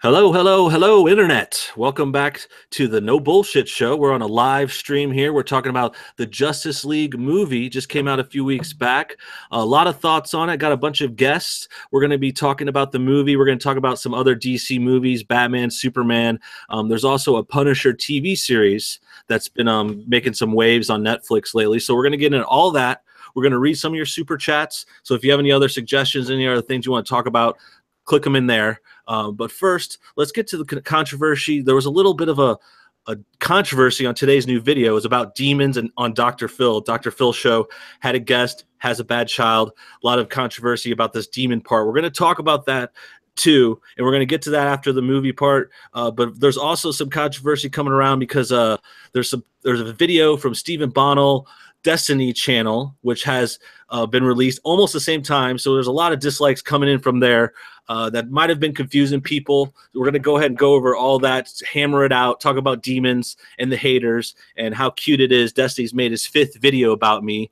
Hello, hello, hello, Internet. Welcome back to the No Bullshit Show. We're on a live stream here. We're talking about the Justice League movie. Just came out a few weeks back. A lot of thoughts on it. Got a bunch of guests. We're going to be talking about the movie. We're going to talk about some other DC movies, Batman, Superman. There's also a Punisher TV series that's been making some waves on Netflix lately. So we're going to get into all that. We're going to read some of your super chats. So if you have any other suggestions, any other things you want to talk about, click them in there. But first, let's get to the controversy. There was a little bit of a controversy on today's new video. It was about demons and on Dr. Phil. Dr. Phil show had a guest, has a bad child. A lot of controversy about this demon part. We're going to talk about that too, and we're going to get to that after the movie part. But there's also some controversy coming around because there's a video from Stephen Bonnell Destiny channel, which has been released almost the same time. So there's a lot of dislikes coming in from there that might have been confusing people. We're going to go ahead and go over all that, hammer it out, talk about demons and the haters and how cute it is. Destiny's made his 5th video about me.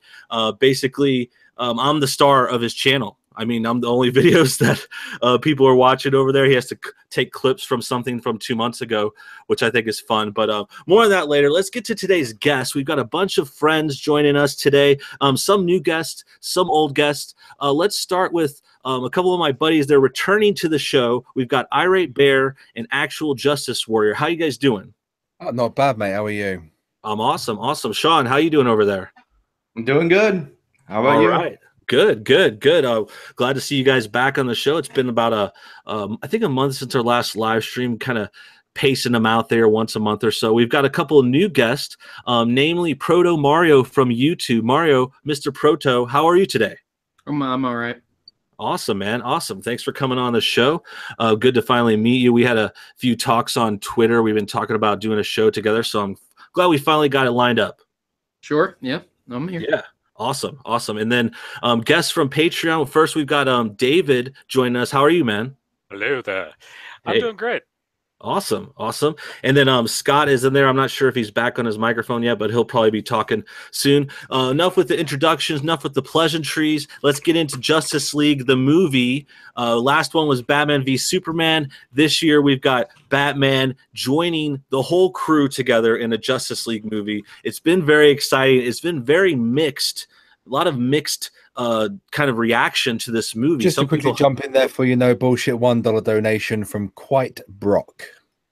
Basically, I'm the star of his channel. I mean, I'm the only videos that people are watching over there. He has to take clips from something from 2 months ago, which I think is fun. But more on that later. Let's get to today's guests. We've got a bunch of friends joining us today. Some new guests, some old guests. Let's start with a couple of my buddies. They're returning to the show. We've got Irate Bear and Actual Justice Warrior. How you guys doing? Oh, not bad, mate. How are you? I'm awesome. Awesome. Sean, how you doing over there? I'm doing good. How about All you? right. Good. Glad to see you guys back on the show. It's been about I think a month since our last live stream, kind of pacing them out there once a month or so. We've got a couple of new guests, namely Proto Mario from YouTube. Mario, Mr. Proto, how are you today? I'm all right. Awesome, man. Awesome. Thanks for coming on the show. Good to finally meet you. We had a few talks on Twitter. We've been talking about doing a show together, so I'm glad we finally got it lined up. Sure. Yeah, I'm here. Yeah. Awesome. And then guests from Patreon. First, we've got David joining us. How are you, man? Hello there. I'm doing great. Awesome. And then Scott is in there. I'm not sure if he's back on his microphone yet, but he'll probably be talking soon. Enough with the introductions, enough with the pleasantries. Let's get into Justice League, the movie. Last one was Batman v Superman. This year, we've got Batman joining the whole crew together in a Justice League movie. It's been very exciting. It's been very mixed. A lot of mixed kind of reaction to this movie. Just to quickly jump in there for your no bullshit $1 donation from Quite Brock.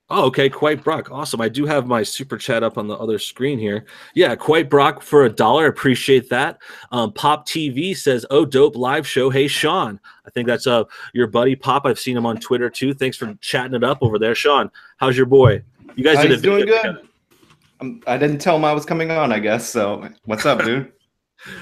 Oh, okay, Quite Brock. Awesome. I do have my super chat up on the other screen here. Yeah, Quite Brock for $1. Appreciate that. Pop TV says, "Oh, dope live show. Hey, Sean." I think that's your buddy Pop. I've seen him on Twitter too. Thanks for chatting it up over there, Sean. How's your boy? You guys did a video doing good. Together. I didn't tell him I was coming on, I guess. So what's up, dude?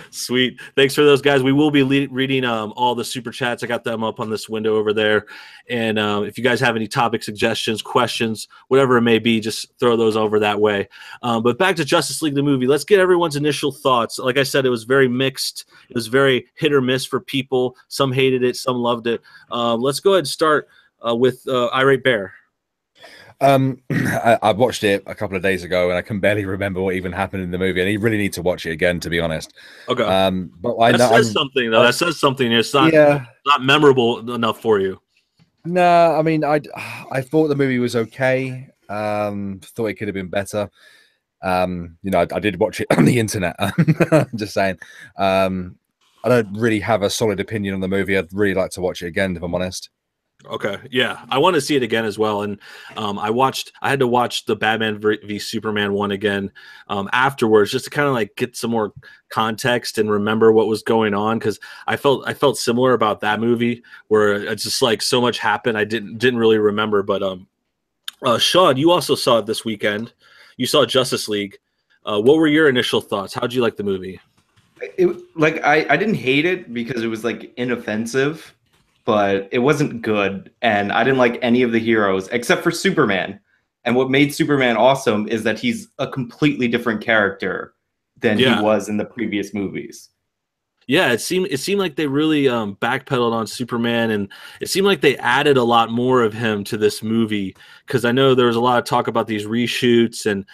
Sweet. Thanks for those guys. We will be reading all the super chats. I got them up on this window over there. And if you guys have any topic suggestions, questions, whatever it may be, just throw those over that way. But back to Justice League, the movie. Let's get everyone's initial thoughts. Like I said, it was very mixed. It was very hit or miss for people. Some hated it. Some loved it. Let's go ahead and start with Irate Bear. I watched it a couple of days ago and I can barely remember what even happened in the movie, and you really need to watch it again, to be honest. Okay. But I know says something though. That says something. It's not not memorable enough for you. No, I mean, I thought the movie was okay. Thought it could have been better. You know, I did watch it on the internet. Just saying. I don't really have a solid opinion on the movie. I'd really like to watch it again, if I'm honest. Okay, yeah, I want to see it again as well. And I had to watch the Batman v Superman one again afterwards, just to kind of like get some more context and remember what was going on, because I felt similar about that movie, where it's just like so much happened I didn't really remember. But Sean, you also saw it this weekend. You saw Justice League. What were your initial thoughts? How'd you like the movie? I didn't hate it because it was like inoffensive, but it wasn't good, and I didn't like any of the heroes except for Superman. And what made Superman awesome is that he's a completely different character than he was in the previous movies. Yeah, it seemed like they really backpedaled on Superman, and it seemed like they added a lot more of him to this movie. Because I know there was a lot of talk about these reshoots, and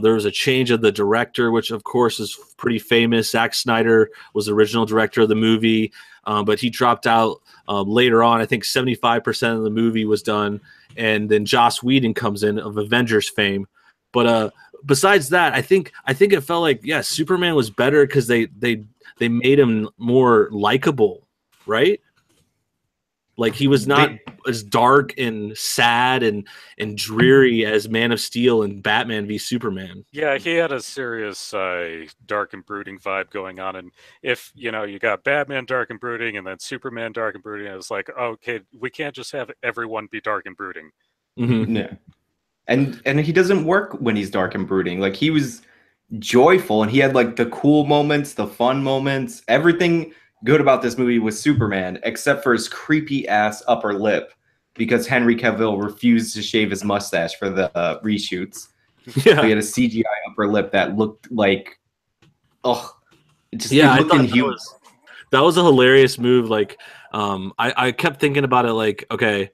there was a change of the director, which of course is pretty famous. Zack Snyder was the original director of the movie, but he dropped out later on. I think 75% of the movie was done, and then Joss Whedon comes in of Avengers fame. But besides that, I think it felt like, yeah, Superman was better because they made him more likable, right? Like he was not as dark and sad and dreary as Man of Steel and Batman v Superman. Yeah, he had a serious, dark and brooding vibe going on. And if, you got Batman dark and brooding and then Superman dark and brooding, it was like, okay, we can't just have everyone be dark and brooding. Mm-hmm. Yeah. And he doesn't work when he's dark and brooding. Like he was joyful and he had like the cool moments, the fun moments, everything good about this movie was Superman, except for his creepy ass upper lip, because Henry Cavill refused to shave his mustache for the reshoots. Yeah, so he had a CGI upper lip that looked like, it I looked thought inhuman. that was a hilarious move. Like, I kept thinking about it. Like, okay,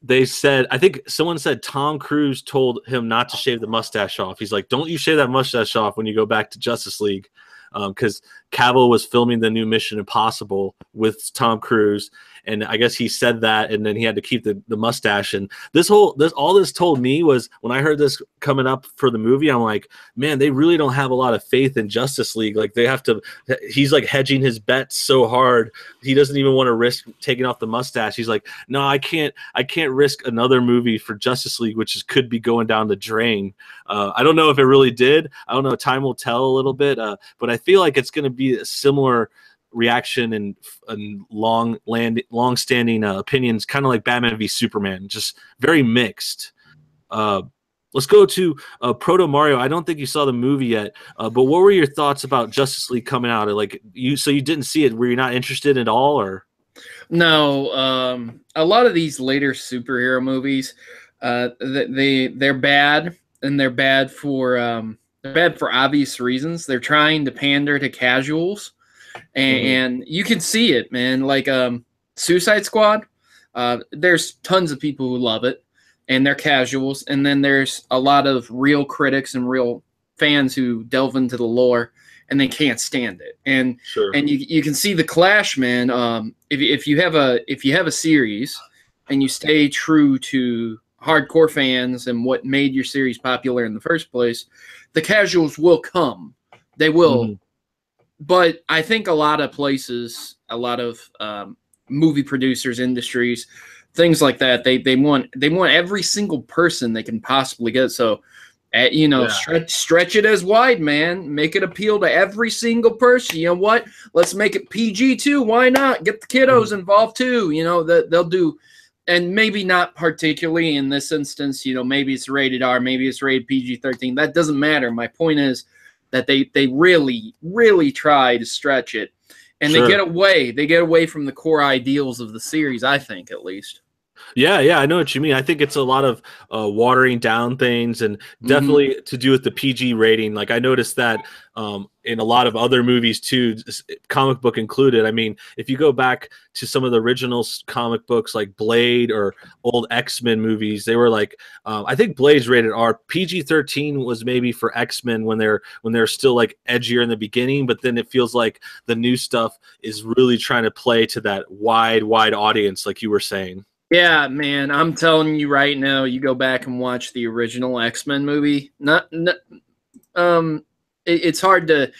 they said, I think someone said Tom Cruise told him not to shave the mustache off. He's like, don't you shave that mustache off when you go back to Justice League. Because Cavill was filming the new Mission Impossible with Tom Cruise. And I guess he said that, and then he had to keep the mustache. And all this told me was, when I heard this coming up for the movie, I'm like, man, they really don't have a lot of faith in Justice League. Like he's like hedging his bets so hard. He doesn't even want to risk taking off the mustache. He's like, no, I can't risk another movie for Justice League, which could be going down the drain. I don't know if it really did. I don't know. Time will tell a little bit. But I feel like it's going to be a similar reaction and long-standing opinions, kind of like Batman v Superman, just very mixed. Let's go to Proto Mario. I don't think you saw the movie yet, but what were your thoughts about Justice League coming out? Like so you didn't see it? Were you not interested at all, or? No, a lot of these later superhero movies, they're bad, and they're bad for obvious reasons. They're trying to pander to casuals. And you can see it, man. Like Suicide Squad, there's tons of people who love it, and they're casuals. And then there's a lot of real critics and real fans who delve into the lore, and they can't stand it. And Sure. and you can see the clash, man. If you have a series, and you stay true to hardcore fans and what made your series popular in the first place, the casuals will come. They will. Mm-hmm. But I think a lot of places, a lot of movie producers, industries, things like that, they want every single person they can possibly get. So, stretch it as wide, man. Make it appeal to every single person. You know what? Let's make it PG too. Why not? Get the kiddos involved too. That they'll do, and maybe not particularly in this instance. Maybe it's rated R, maybe it's rated PG-13. That doesn't matter. My point is that they really, really try to stretch it. And Sure. They get away from the core ideals of the series, I think, at least. Yeah, I know what you mean. I think it's a lot of watering down things, and definitely to do with the PG rating. Like I noticed that in a lot of other movies too, comic book included. I mean, if you go back to some of the original comic books like Blade or old X-Men movies, they were like, I think Blade's rated R. PG-13 was maybe for X-Men when they're still like edgier in the beginning, but then it feels like the new stuff is really trying to play to that wide audience, like you were saying. Yeah, man, I'm telling you right now, you go back and watch the original X-Men movie. It's hard to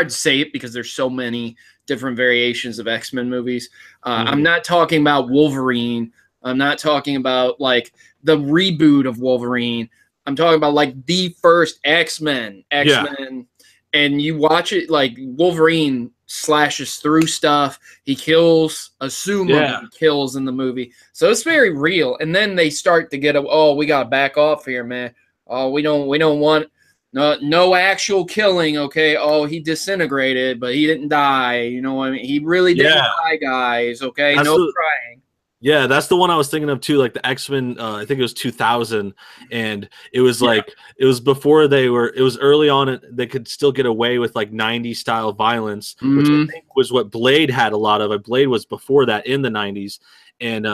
say it because there's so many different variations of X-Men movies. I'm not talking about Wolverine. I'm not talking about like the reboot of Wolverine. I'm talking about like the first X-Men. And you watch it, like Wolverine slashes through stuff. He kills a sumo. He kills in the movie. So it's very real. And then they start to get, we got to back off here, man. Oh, we don't want no actual killing. Okay. Oh, he disintegrated, but he didn't die. You know what I mean? He really didn't die, guys. Okay. That's no crying. Yeah, that's the one I was thinking of too. Like the X-Men, I think it was 2000, and it was like it was before they were. It was early on. They could still get away with like 90s style violence, which I think was what Blade had a lot of. Blade was before that in the 90s, and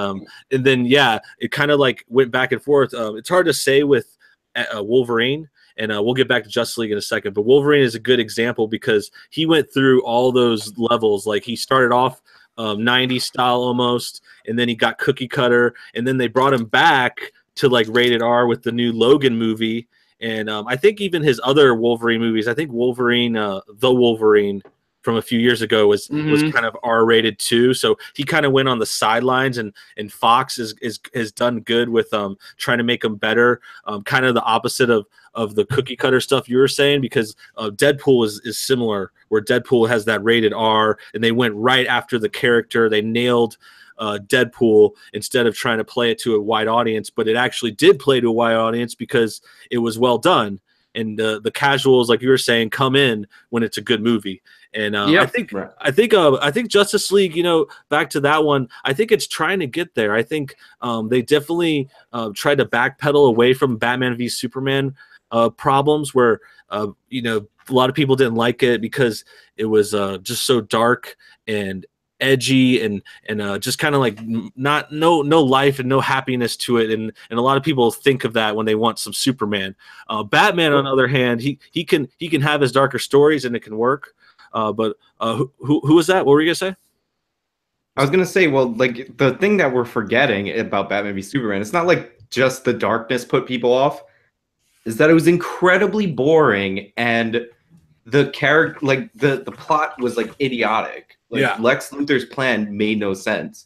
then it kind of like went back and forth. It's hard to say with Wolverine. And we'll get back to Justice League in a second. But Wolverine is a good example because he went through all those levels. Like he started off 90s style almost, and then he got cookie cutter, and then they brought him back to like rated R with the new Logan movie. And I think even his other Wolverine movies, I think Wolverine, the Wolverine from a few years ago was kind of R rated too. So he kind of went on the sidelines, and Fox has done good with trying to make him better. Kind of the opposite of the cookie cutter stuff you were saying, because Deadpool is similar, where Deadpool has that rated R, and they went right after the character. They nailed Deadpool instead of trying to play it to a wide audience, but it actually did play to a wide audience because it was well done. And the casuals, like you were saying, come in when it's a good movie. And I think Justice League, back to that one, I think it's trying to get there. I think they definitely tried to backpedal away from Batman v Superman problems, where a lot of people didn't like it because it was just so dark and edgy and just kind of like no life and no happiness to it, and a lot of people think of that when they want some Superman. Batman, on the other hand, he can have his darker stories and it can work. But who was that? What were you gonna say? I was gonna say, well, like the thing that we're forgetting about Batman v Superman, it's not like just the darkness put people off, is that it was incredibly boring, and the character, like the plot was like idiotic. Like Lex Luthor's plan made no sense.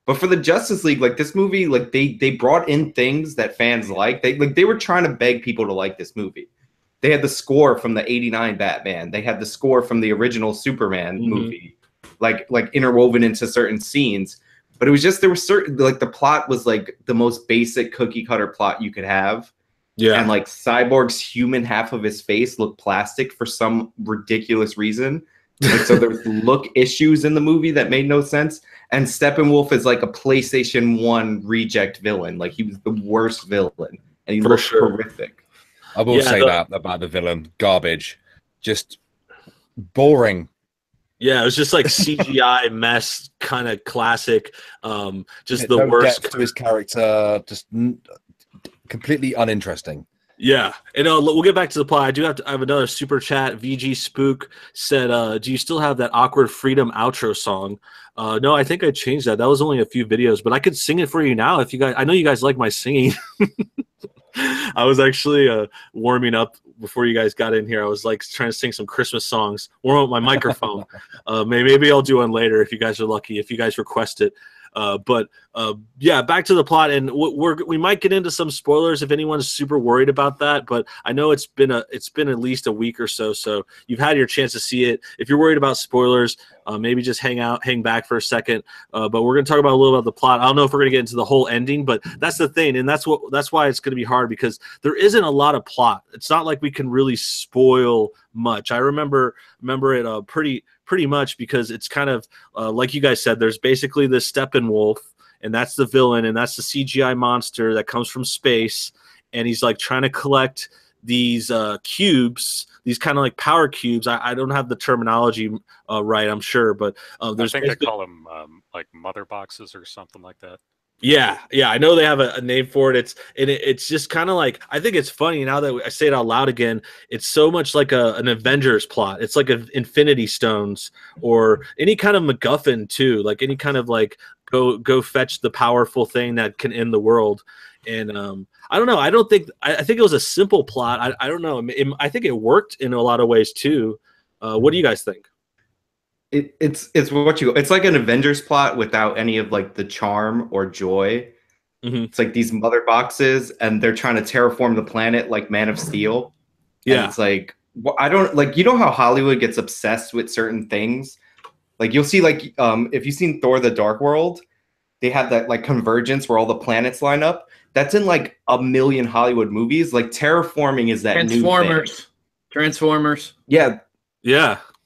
But for the Justice League, like this movie, like they brought in things that fans like. They were trying to beg people to like this movie. They had the score from the '89 Batman. They had the score from the original Superman movie, like interwoven into certain scenes. But it was just, there was certain, like the plot was like the most basic cookie cutter plot you could have. Yeah. And like Cyborg's human half of his face looked plastic for some ridiculous reason. Like, so there's look issues in the movie that made no sense. And Steppenwolf is like a PlayStation 1 reject villain. Like he was the worst villain, and he looked horrific. I will say that about the villain. Garbage. Just boring. Yeah, it was just like CGI mess, kind of classic. Just the worst depth to his character. Just completely uninteresting. Yeah, and we'll get back to the plot. I have another super chat. VG Spook said, "Do you still have that awkward Freedom outro song?" No, I think I changed that. That was only a few videos, but I could sing it for you now if you guys. I know you guys like my singing. I was actually warming up before you guys got in here. I was like trying to sing some Christmas songs, warm up my microphone. Maybe I'll do one later if you guys are lucky, if you guys request it. But back to the plot, and we might get into some spoilers if anyone's super worried about that. But I know it's been at least a week or so, so you've had your chance to see it. If you're worried about spoilers, maybe just hang back for a second. But we're gonna talk about a little about the plot. I don't know if we're gonna get into the whole ending, but that's the thing, and that's why it's gonna be hard, because there isn't a lot of plot. It's not like we can really spoil much. I remember it pretty much, because it's kind of like you guys said, there's basically this Steppenwolf, and that's the villain, and that's the CGI monster that comes from space, and he's like trying to collect these cubes, these kind of like power cubes. I don't have the terminology right, I'm sure, but there's, I think they call them like mother boxes or something like that. Yeah, I know they have a name for it. It's just kind of like, I think it's funny now that I say it out loud again. It's so much like an Avengers plot. It's like Infinity Stones or any kind of MacGuffin too, like any kind of like go fetch the powerful thing that can end the world. And I don't know. I think it was a simple plot. I don't know. I think it worked in a lot of ways too. What do you guys think? It's like an Avengers plot without any of like the charm or joy. It's like these mother boxes, and they're trying to terraform the planet like Man of Steel. Yeah, and it's like, I don't like, you know how Hollywood gets obsessed with certain things. Like you'll see, like if you've seen Thor: The Dark World, they have that like convergence where all the planets line up. That's in like a million Hollywood movies. Like terraforming is that Transformers. new thing. Transformers. Yeah.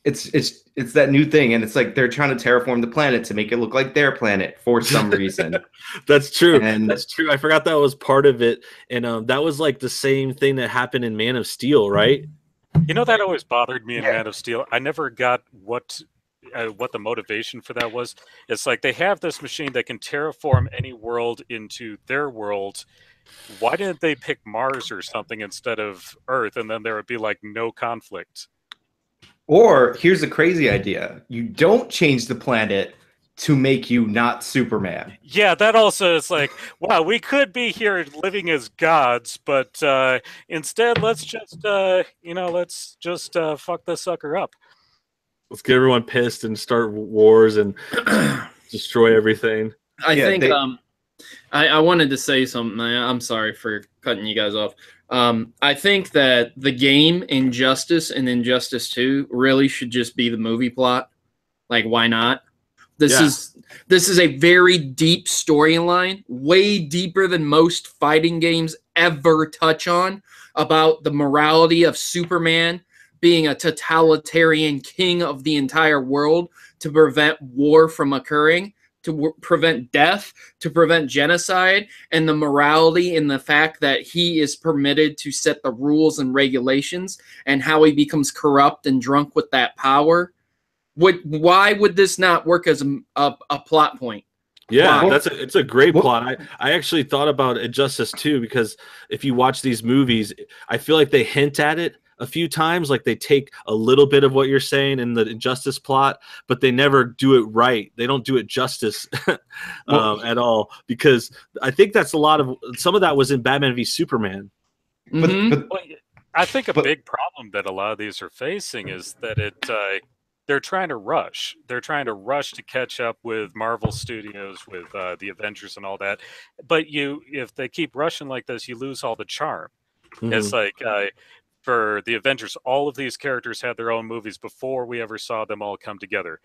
it's that new thing, and it's like they're trying to terraform the planet to make it look like their planet for some reason. That's true. And That's true. I forgot that was part of it, and that was like the same thing that happened in Man of Steel, right? You know, that always bothered me in Yeah. Man of Steel. I never got what the motivation for that was. It's like they have this machine that can terraform any world into their world. Why didn't they pick Mars or something instead of Earth, and then there would be like no conflict? Or here's a crazy idea: you don't change the planet to make you not Superman. Yeah, that also is like, wow, we could be here living as gods, but instead, let's just fuck this sucker up. Let's get everyone pissed and start wars and destroy everything. I Yeah, think they- I wanted to say something. I'm sorry for cutting you guys off. I think that the game Injustice and Injustice 2 really should just be the movie plot. Like, why not? This is a very deep storyline, way deeper than most fighting games ever touch on, about the morality of Superman being a totalitarian king of the entire world to prevent war from occurring, to prevent death, to prevent genocide, and the morality in the fact that he is permitted to set the rules and regulations, and how he becomes corrupt and drunk with that power. Why would this not work as a plot point? Yeah, Well, it's a great well- plot. I actually thought about Injustice too, because if you watch these movies, I feel like they hint at it a few times, like they take a little bit of what you're saying in the Injustice plot, but they never do it right. They don't do it justice at all, because I think that's some of that was in Batman v Superman. Mhm. But Well, I think a But- big problem that a lot of these are facing is that they're trying to rush. They're trying to rush to catch up with Marvel Studios, with the Avengers and all that. But if they keep rushing like this, you lose all the charm. Mhm. It's like for the Avengers, all of these characters had their own movies before we ever saw them all come together.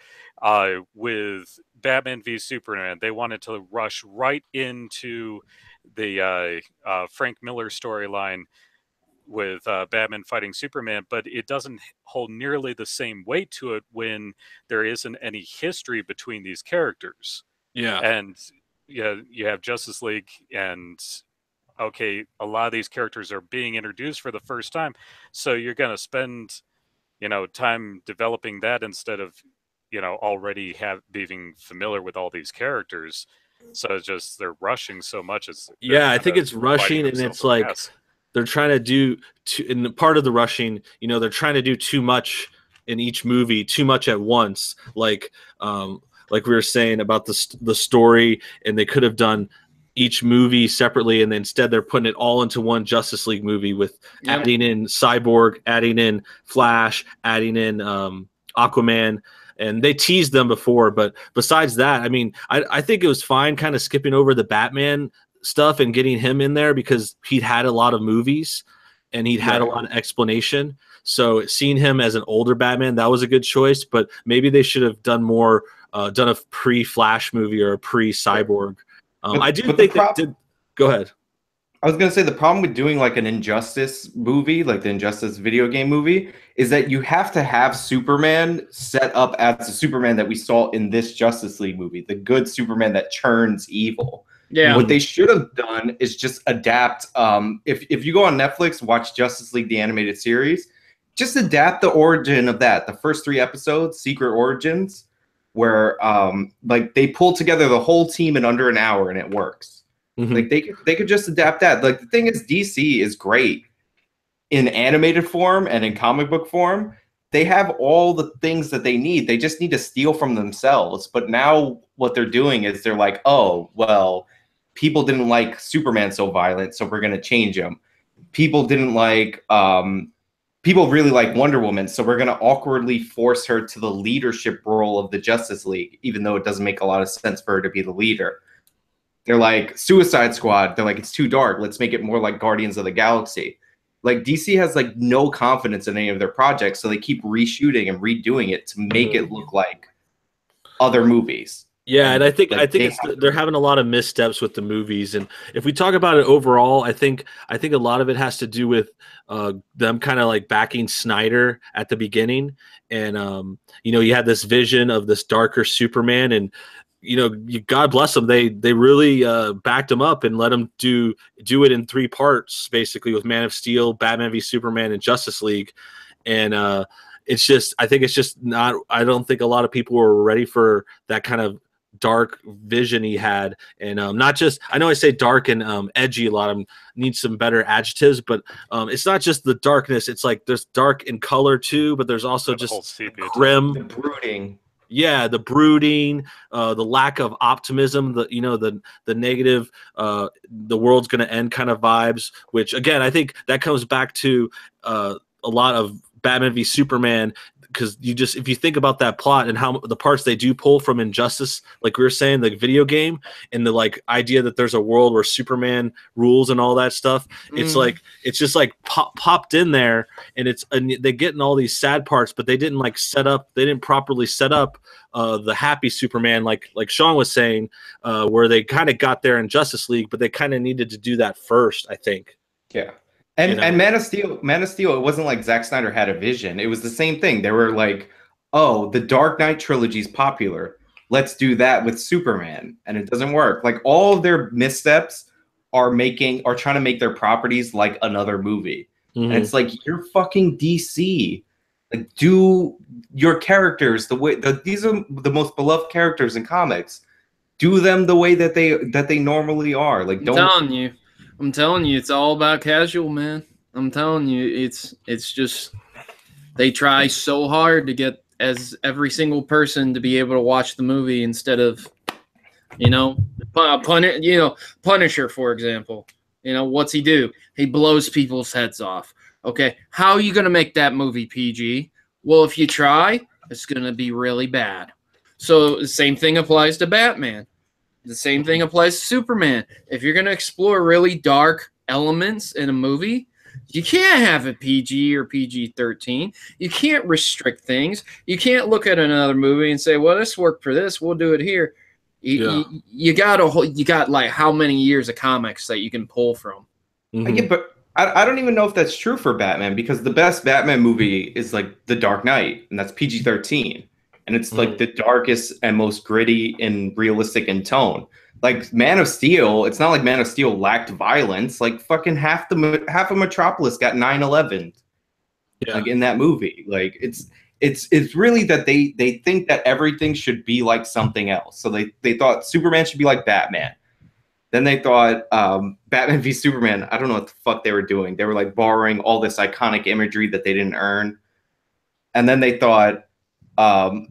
With Batman v Superman, they wanted to rush right into the Frank Miller storyline with Batman fighting Superman, but it doesn't hold nearly the same weight to it when there isn't any history between these characters. Yeah. And you have Justice League, and okay, a lot of these characters are being introduced for the first time, so you're going to spend time developing that instead of already being familiar with all these characters. So it's just they're rushing so much. Yeah, I think it's rushing, and it's like they're trying to do in part of the rushing, they're trying to do too much in each movie, too much at once. Like we were saying about the story, and they could have done each movie separately, and instead they're putting it all into one Justice League movie with adding in Cyborg, adding in Flash, adding in Aquaman. And they teased them before, but besides that, I mean, I think it was fine kind of skipping over the Batman stuff and getting him in there, because he'd had a lot of movies and he'd had a lot of explanation. So seeing him as an older Batman, that was a good choice, but maybe they should have done more, done a pre-Flash movie or a pre-Cyborg. I do think they did. Go ahead. I was going to say the problem with doing like an Injustice movie, like the Injustice video game movie, is that you have to have Superman set up as the Superman that we saw in this Justice League movie, the good Superman that churns evil. Yeah. What they should have done is just adapt. If you go on Netflix, watch Justice League, the animated series, just adapt the origin of that. The first 3 episodes, Secret Origins, where like they pull together the whole team in under an hour and it works. Mhm. Like they could just adapt that. Like the thing is, DC is great in animated form and in comic book form. They have all the things that they need. They just need to steal from themselves. But now what they're doing is they're like, oh, well, people didn't like Superman so violent, so we're going to change him. People didn't like, people really like Wonder Woman, so we're going to awkwardly force her to the leadership role of the Justice League, even though it doesn't make a lot of sense for her to be the leader. They're like Suicide Squad. They're like, it's too dark. Let's make it more like Guardians of the Galaxy. Like DC has like no confidence in any of their projects, so they keep reshooting and redoing it to make it look like other movies. Yeah, and I think like, they're having a lot of missteps with the movies, and if we talk about it overall, I think a lot of it has to do with them kind of like backing Snyder at the beginning, and you had this vision of this darker Superman, and God bless them, they really backed him up and let him do it in 3 parts, basically, with Man of Steel, Batman v Superman, and Justice League, and it's just I think it's just not. I don't think a lot of people were ready for that kind of dark vision he had, and not just, I know I say dark and edgy a lot. I need some better adjectives, but it's not just the darkness. It's like there's dark in color too, but there's also The whole just sepia grim, the brooding. yeah, the brooding, the lack of optimism, the negative, the world's going to end kind of vibes, which again I think that comes back to a lot of Batman v Superman, because if you think about that plot and how the parts they do pull from Injustice, like we were saying, the video game, and the like idea that there's a world where Superman rules and all that stuff, it's like it's just like popped in there, and they get in all these sad parts, but they didn't properly set up the happy Superman, like Sean was saying, where they kind of got there in Justice League, but they kind of needed to do that first, I think. Yeah. And Man of Steel, it wasn't like Zack Snyder had a vision. It was the same thing. They were like, oh, the Dark Knight trilogy is popular. Let's do that with Superman. And it doesn't work. Like, all of their missteps are trying to make their properties like another movie. Mm-hmm. And it's like, you're fucking DC. Like, do your characters these are the most beloved characters in comics. Do them the way that they normally are. Like, I'm telling you, it's all about casual, man. I'm telling you, it's just they try so hard to get every single person to be able to watch the movie instead of, Punisher, for example. What's he do? He blows people's heads off. Okay, how are you going to make that movie PG? Well, if you try, it's going to be really bad. So the same thing applies to Batman. The same thing applies to Superman. If you're going to explore really dark elements in a movie, you can't have it PG or PG-13. You can't restrict things. You can't look at another movie and say, well, this worked for this, we'll do it here. You got like how many years of comics that you can pull from. Mm-hmm. Yeah, but I don't even know if that's true for Batman, because the best Batman movie is like The Dark Knight, and that's PG-13. And it's like the darkest and most gritty and realistic in tone. Like Man of Steel, it's not like Man of Steel lacked violence. Like fucking half of Metropolis got 9/11. Yeah. Like in that movie. Like it's really that they think that everything should be like something else. So they thought Superman should be like Batman. Then they thought Batman v Superman, I don't know what the fuck they were doing. They were like borrowing all this iconic imagery that they didn't earn. And then they thought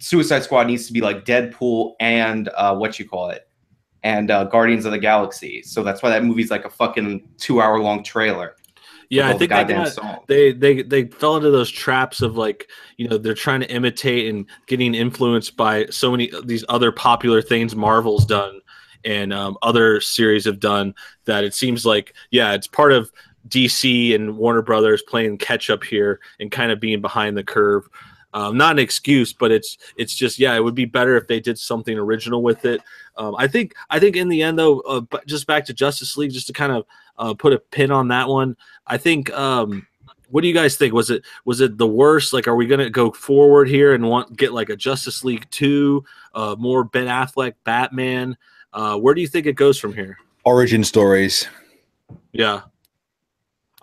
Suicide Squad needs to be like Deadpool and and Guardians of the Galaxy. So that's why that movie's like a fucking 2-hour-long trailer. Yeah, I think they fell into those traps of like, they're trying to imitate and getting influenced by so many of these other popular things Marvel's done and other series have done, that it seems like, yeah, it's part of DC and Warner Brothers playing catch up here and kind of being behind the curve. Not an excuse, but it's just, yeah, it would be better if they did something original with it. I think in the end though, but just back to Justice League, just to kind of put a pin on that one. I think, what do you guys think? Was it the worst? Like, are we going to go forward here and get like a Justice League 2, more Ben Affleck Batman? Where do you think it goes from here? Origin stories. Yeah.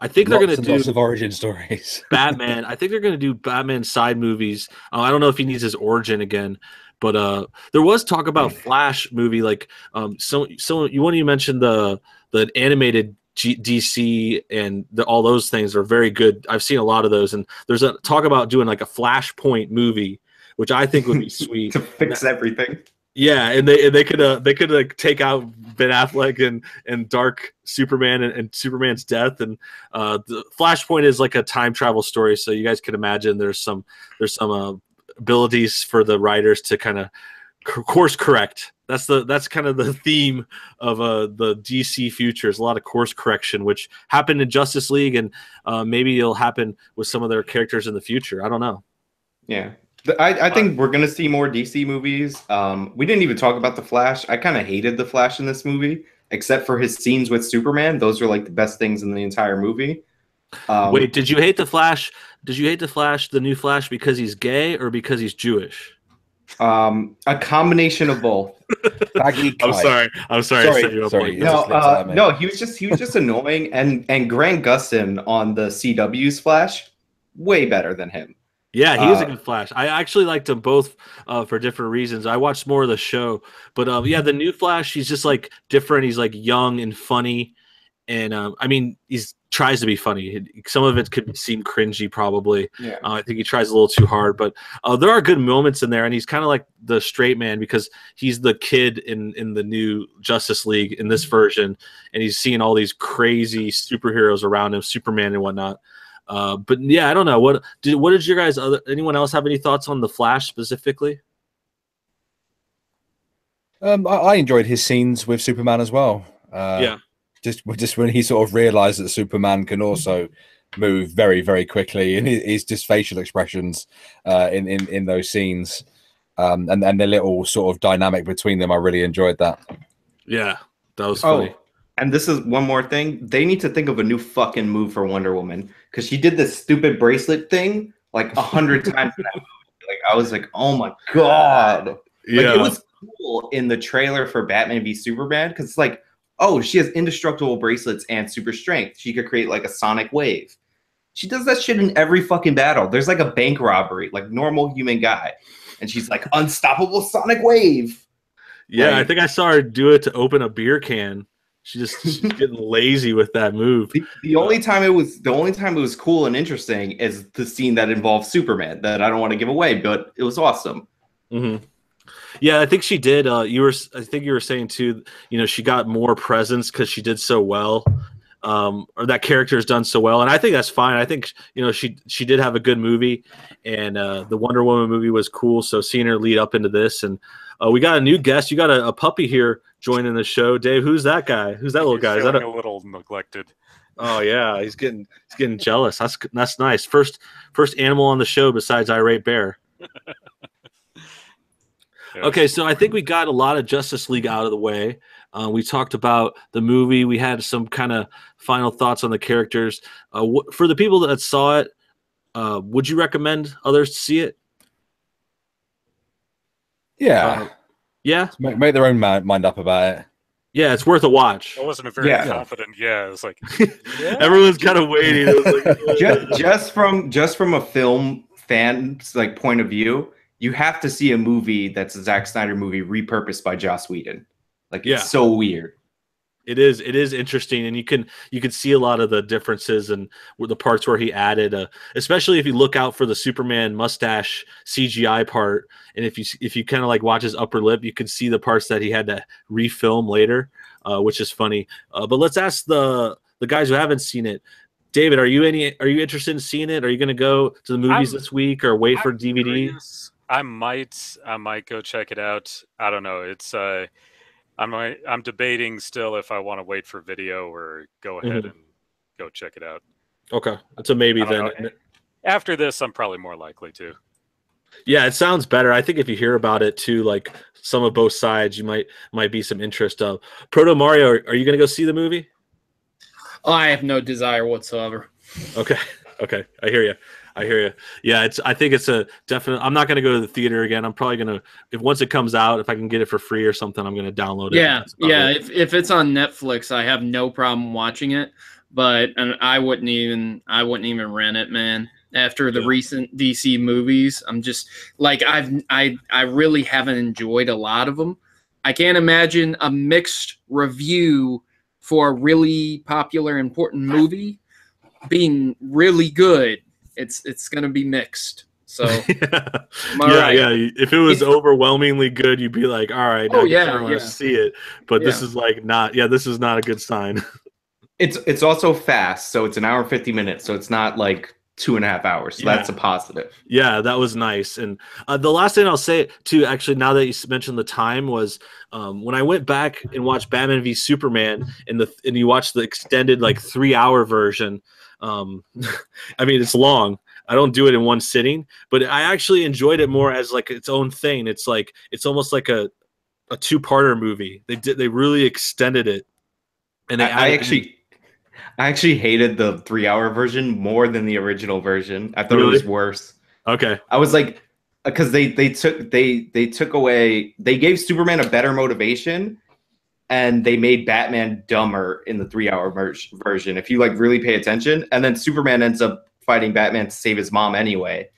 I think they're going to do lots of origin stories. Batman. I think they're going to do Batman side movies. I don't know if he needs his origin again, but there was talk about Flash movie. Like, so you mentioned the animated DC and all those things are very good. I've seen a lot of those, and there's a talk about doing like a Flashpoint movie, which I think would be sweet to fix everything. Yeah, and they could like take out Ben Affleck and Dark Superman and Superman's death, and the Flashpoint is like a time travel story. So you guys can imagine there's some abilities for the writers to kind of course correct. That's kind of the theme of the DC futures. A lot of course correction, which happened in Justice League, and maybe it'll happen with some of their characters in the future. I don't know. Yeah. I think we're gonna see more DC movies. We didn't even talk about the Flash. I kind of hated the Flash in this movie, except for his scenes with Superman. Those are like the best things in the entire movie. Wait, did you hate the Flash? Did you hate the Flash, the new Flash, because he's gay or because he's Jewish? A combination of both. I'm sorry. I'm sorry. I set you up sorry. like that. No, he was just annoying, and Grant Gustin on the CW's Flash, way better than him. Yeah, he is a good Flash. I actually liked them both for different reasons. I watched more of the show, but yeah, the new Flash, he's just like different. He's like young and funny, and I mean, he's tries to be funny. Some of it could seem cringy, probably. Yeah. I think he tries a little too hard, but there are good moments in there, and he's kind of like the straight man because he's the kid in the new Justice League in this version, and he's seeing all these crazy superheroes around him, Superman and whatnot. But yeah, I don't know. What did you guys? Anyone else have any thoughts on the Flash specifically? I enjoyed his scenes with Superman as well. Yeah. Just when he sort of realized that Superman can also move very, very quickly, and his just facial expressions in those scenes, and the little sort of dynamic between them, I really enjoyed that. Yeah, that was funny. Oh, and this is one more thing. They need to think of a new fucking move for Wonder Woman because she did this stupid bracelet thing like 100 times in that movie. Like I was like, oh my god. Yeah, like, it was cool in the trailer for Batman v Superman because it's like, oh, she has indestructible bracelets and super strength. She could create like a sonic wave. She does that shit in every fucking battle. There's like a bank robbery, like normal human guy, and she's like unstoppable sonic wave. Yeah, Like, I think I saw her do it to open a beer can. She's getting lazy with that move. The only time it was cool and interesting is the scene that involved Superman that I don't want to give away, but it was awesome. Mm-hmm. Yeah, I think she did. I think you were saying too. You know, she got more presence because she did so well, or that character has done so well, and I think that's fine. I think she did have a good movie, and the Wonder Woman movie was cool. So seeing her lead up into this, and we got a new guest. You got a puppy here joining the show, Dave. Who's that guy? Who's that little guy? Is that a little neglected? Oh yeah, he's getting jealous. That's nice. First animal on the show besides Irate Bear. Okay, so I think we got a lot of Justice League out of the way. We talked about the movie. We had some kind of final thoughts on the characters. For the people that saw it, would you recommend others to see it? Yeah. Yeah? Make their own mind up about it. Yeah, it's worth a watch. I wasn't very confident. Yeah, it was like everyone's kind of waiting. It was like, just from a film fan's like point of view, you have to see a movie that's a Zack Snyder movie repurposed by Joss Whedon. Like, it's so weird. It is interesting, and you can see a lot of the differences and the parts where he added, especially if you look out for the Superman mustache CGI part, and if you kind of like watch his upper lip, you can see the parts that he had to refilm later, which is funny. But let's ask the guys who haven't seen it. David, are you interested in seeing it? Are you going to go to the movies this week or wait for DVD? Curious. I might go check it out. I don't know. It's I'm debating still if I want to wait for video or go ahead and go check it out. Okay, that's a maybe then. After this, I'm probably more likely to. Yeah, it sounds better. I think if you hear about it too, like some of both sides, you might be some interest of. Proto Mario, are you going to go see the movie? Oh, I have no desire whatsoever. Okay, I hear you. Yeah, I think it's a definite. I'm not going to go to the theater again. I'm probably going to, once it comes out, if I can get it for free or something, I'm going to download it. Yeah. If it's on Netflix, I have no problem watching it. But I wouldn't even rent it, man. After the recent DC movies, I'm just like I really haven't enjoyed a lot of them. I can't imagine a mixed review for a really popular, important movie being really good. It's gonna be mixed. So yeah. If it was overwhelmingly good, you'd be like, all right, I want to see it. But this is like not. Yeah, this is not a good sign. It's also fast, so it's an hour and 50 minutes, so it's not like 2.5 hours. So that's a positive. Yeah, that was nice. And the last thing I'll say too, actually, now that you mentioned the time, was when I went back and watched Batman v Superman and you watch the extended like 3-hour version. I mean, it's long. I don't do it in one sitting, but I actually enjoyed it more as like its own thing. It's like it's almost like a two-parter movie. They really extended it, and they I added actually hated the 3 hour version more than the original version. I thought it Really? was worse. Okay. I was like, because they took away, they gave Superman a better motivation, and they made Batman dumber in the 3 hour version. If you like really pay attention, and then Superman ends up fighting Batman to save his mom anyway,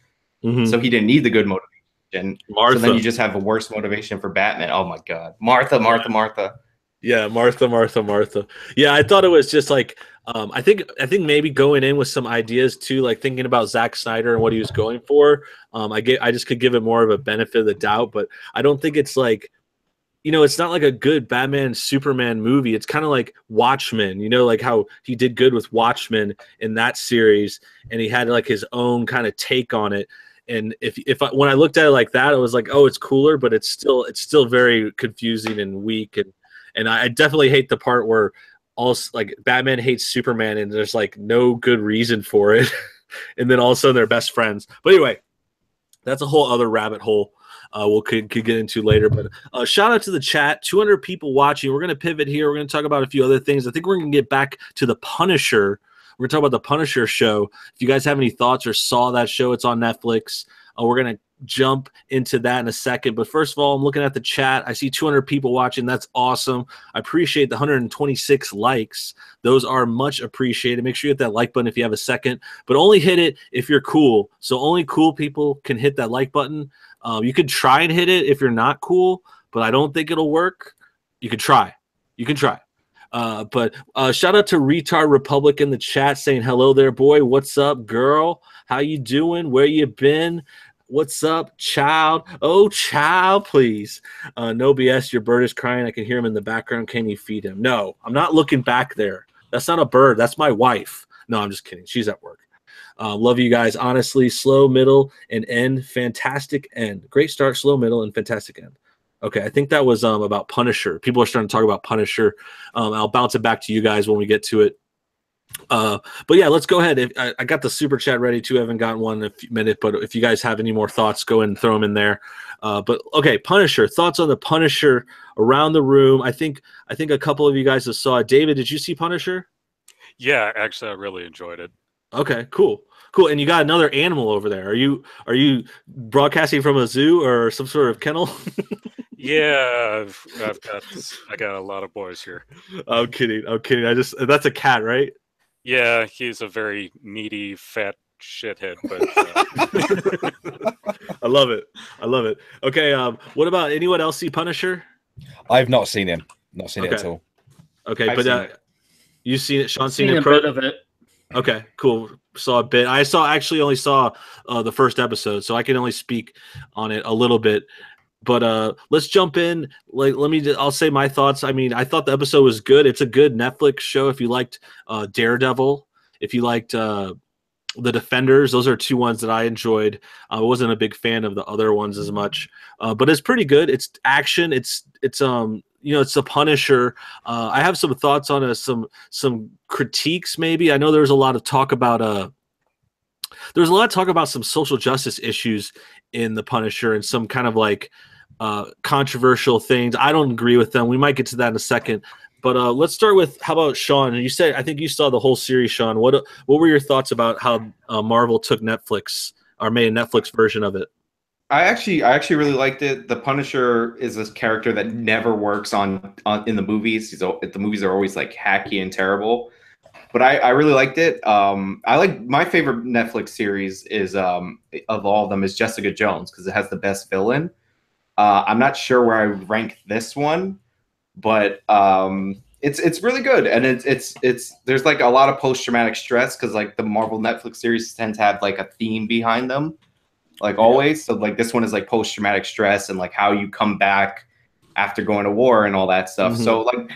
so he didn't need the good motivation. Martha. So then you just have a worse motivation for Batman. Oh my God, Martha. Yeah, Martha. Yeah, I thought it was just like I think maybe going in with some ideas too, like thinking about Zack Snyder and what he was going for. I just could give it more of a benefit of the doubt, but I don't think it's like, it's not like a good Batman Superman movie. It's kind of like Watchmen, like how he did good with Watchmen in that series, and he had like his own kind of take on it. And when I looked at it like that, it was like, oh, it's cooler, but it's still very confusing and weak. And I definitely hate the part where also like Batman hates Superman and there's like no good reason for it. And then all of a sudden they're best friends. But anyway, that's a whole other rabbit hole we'll could get into later. But shout out to the chat, 200 people watching. We're going to pivot here. We're going to talk about a few other things. I think we're going to get back to The Punisher. We're going to talk about The Punisher show. If you guys have any thoughts or saw that show, it's on Netflix. We're going to jump into that in a second. But first of all, I'm looking at the chat. I see 200 people watching. That's awesome. I appreciate the 126 likes. Those are much appreciated. Make sure you hit that like button if you have a second, but only hit it if you're cool. So only cool people can hit that like button. You could try and hit it if you're not cool, but I don't think it'll work. You can try. But shout out to Retard Republic in the chat saying hello there, boy. What's up, girl? How you doing? Where you been? What's up, child? Oh, child, please. No BS, your bird is crying. I can hear him in the background. Can you feed him? No, I'm not looking back there. That's not a bird. That's my wife. No, I'm just kidding. She's at work. Love you guys. Honestly, slow, middle, and end. Fantastic end. Great start, slow, middle, and fantastic end. Okay, I think that was about Punisher. People are starting to talk about Punisher. I'll bounce it back to you guys when we get to it. But yeah, let's go ahead. I got the super chat ready too. I haven't gotten one in a minute, but if you guys have any more thoughts, go ahead and throw them in there. But okay, Punisher. Thoughts on the Punisher around the room? I think a couple of you guys have saw it. David, did you see Punisher? Yeah, actually, I really enjoyed it. Okay, cool. And you got another animal over there. Are you broadcasting from a zoo or some sort of kennel? Yeah, I got a lot of boys here. I'm kidding. That's a cat, right? Yeah, he's a very needy, fat shithead. But I love it. Okay, what about anyone else see Punisher? I've not seen him. Not seen it at all. Okay, but you've seen it. Sean's seen a bit of it. Okay, cool. Saw a bit. I only saw the first episode, so I can only speak on it a little bit. But let's jump in. I'll say my thoughts. I mean, I thought the episode was good. It's a good Netflix show. If you liked Daredevil, if you liked The Defenders, those are two ones that I enjoyed. I wasn't a big fan of the other ones as much, but it's pretty good. It's action. It's it's the Punisher. I have some thoughts on some critiques. Maybe I know there was a lot of talk about some social justice issues in the Punisher and some kind of like controversial things. I don't agree with them. We might get to that in a second. But let's start with, how about Sean? I think you saw the whole series, Sean. What were your thoughts about how Marvel took Netflix or made a Netflix version of it? I actually really liked it. The Punisher is this character that never works in the movies. The movies are always like hacky and terrible. But I really liked it. My favorite Netflix series is of all of them is Jessica Jones, because it has the best villain. I'm not sure where I would rank this one, but it's really good, and it's there's like a lot of post traumatic stress, because like the Marvel Netflix series tend to have like a theme behind them, like always. So like this one is like post traumatic stress and like how you come back after going to war and all that stuff. Mm-hmm. So like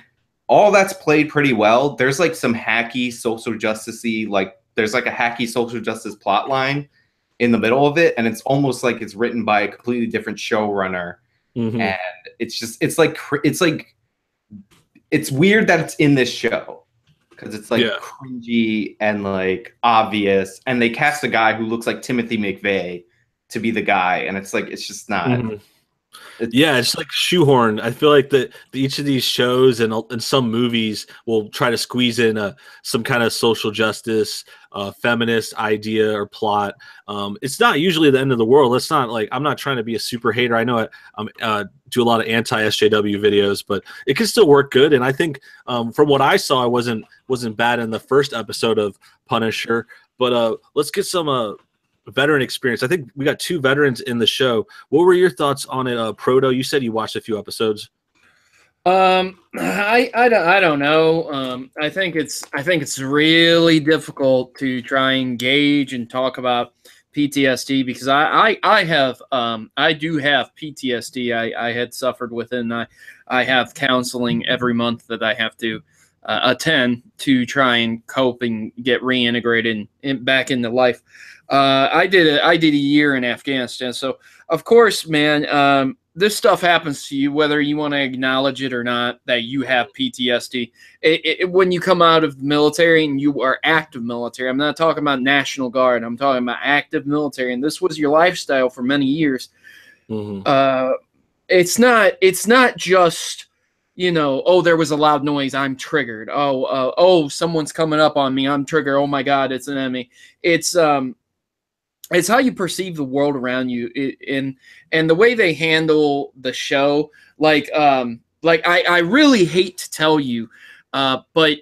all that's played pretty well. There's like some hacky social justice-y, like there's like a hacky social justice plot line in the middle of it, and it's almost like it's written by a completely different showrunner. Mm-hmm. And it's weird that it's in this show, because it's like Yeah. cringy and like obvious, and they cast a guy who looks like Timothy McVeigh to be the guy, and it's like it's just not. Mhm. Yeah, it's like shoehorn. I feel like that each of these shows and some movies will try to squeeze in some kind of social justice, feminist idea or plot. It's not usually the end of the world. It's not like I'm not trying to be a super hater. I know I do a lot of anti SJW videos, but it can still work good. And I think from what I saw, it wasn't bad in the first episode of Punisher. But let's get some veteran experience. I think we got 2 veterans in the show. What were your thoughts on it, Proto? You said you watched a few episodes. I don't know. I think it's really difficult to try and gauge and talk about PTSD because I do have PTSD. I had suffered with it, and I have counseling every month that I have to attend to try and cope and get reintegrated back into life. I did a year in Afghanistan, so of course, man, this stuff happens to you whether you want to acknowledge it or not. That you have PTSD when you come out of the military and you are active military. I'm not talking about National Guard. I'm talking about active military, and this was your lifestyle for many years. Mm-hmm. It's not just, you know, oh, there was a loud noise, I'm triggered. Oh, someone's coming up on me, I'm triggered. Oh my God, it's an enemy. It's how you perceive the world around you, and the way they handle the show. Like I really hate to tell you, but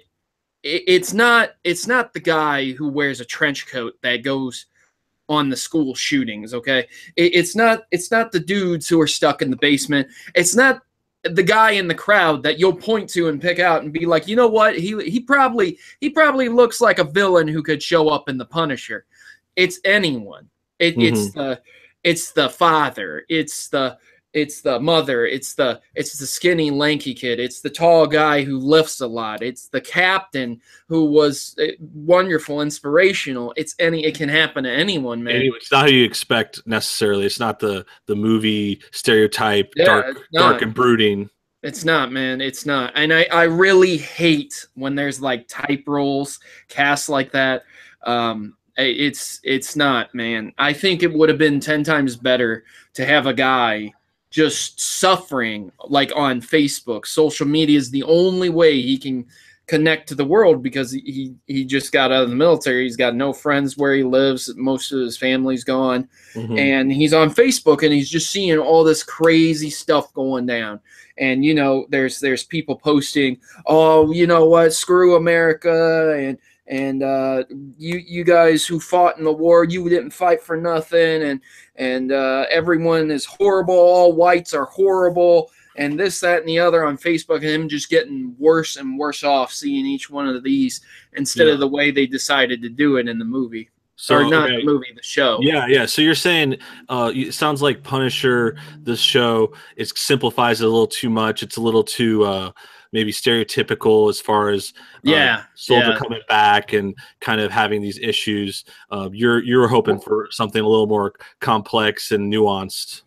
it's not the guy who wears a trench coat that goes on the school shootings. Okay, it's not the dudes who are stuck in the basement. It's not the guy in the crowd that you'll point to and pick out and be like, you know what, he probably looks like a villain who could show up in The Punisher. It's anyone. It's the father. It's the mother. It's the skinny, lanky kid. It's the tall guy who lifts a lot. It's the captain who was wonderful, inspirational. It can happen to anyone, man. Anyway, it's not who you expect necessarily. It's not the movie stereotype, Yeah, dark and brooding. It's not, man. It's not. And I really hate when there's like type roles cast like that. It's not, man. I think it would have been 10 times better to have a guy just suffering like on Facebook. Social media is the only way he can connect to the world because he just got out of the military. He's got no friends where he lives. Most of his family's gone. Mm-hmm. And he's on Facebook and he's just seeing all this crazy stuff going down. And, you know, there's people posting, oh, you know what, screw America, and you guys who fought in the war, you didn't fight for nothing, and everyone is horrible, all whites are horrible, and this, that, and the other on Facebook, and him just getting worse and worse off seeing each one of these instead of the way they decided to do it in the movie. Or not the movie, the show. Yeah. So you're saying it sounds like Punisher, this show, it simplifies it a little too much. It's a little too maybe stereotypical as far as soldier coming back and kind of having these issues. You're hoping for something a little more complex and nuanced.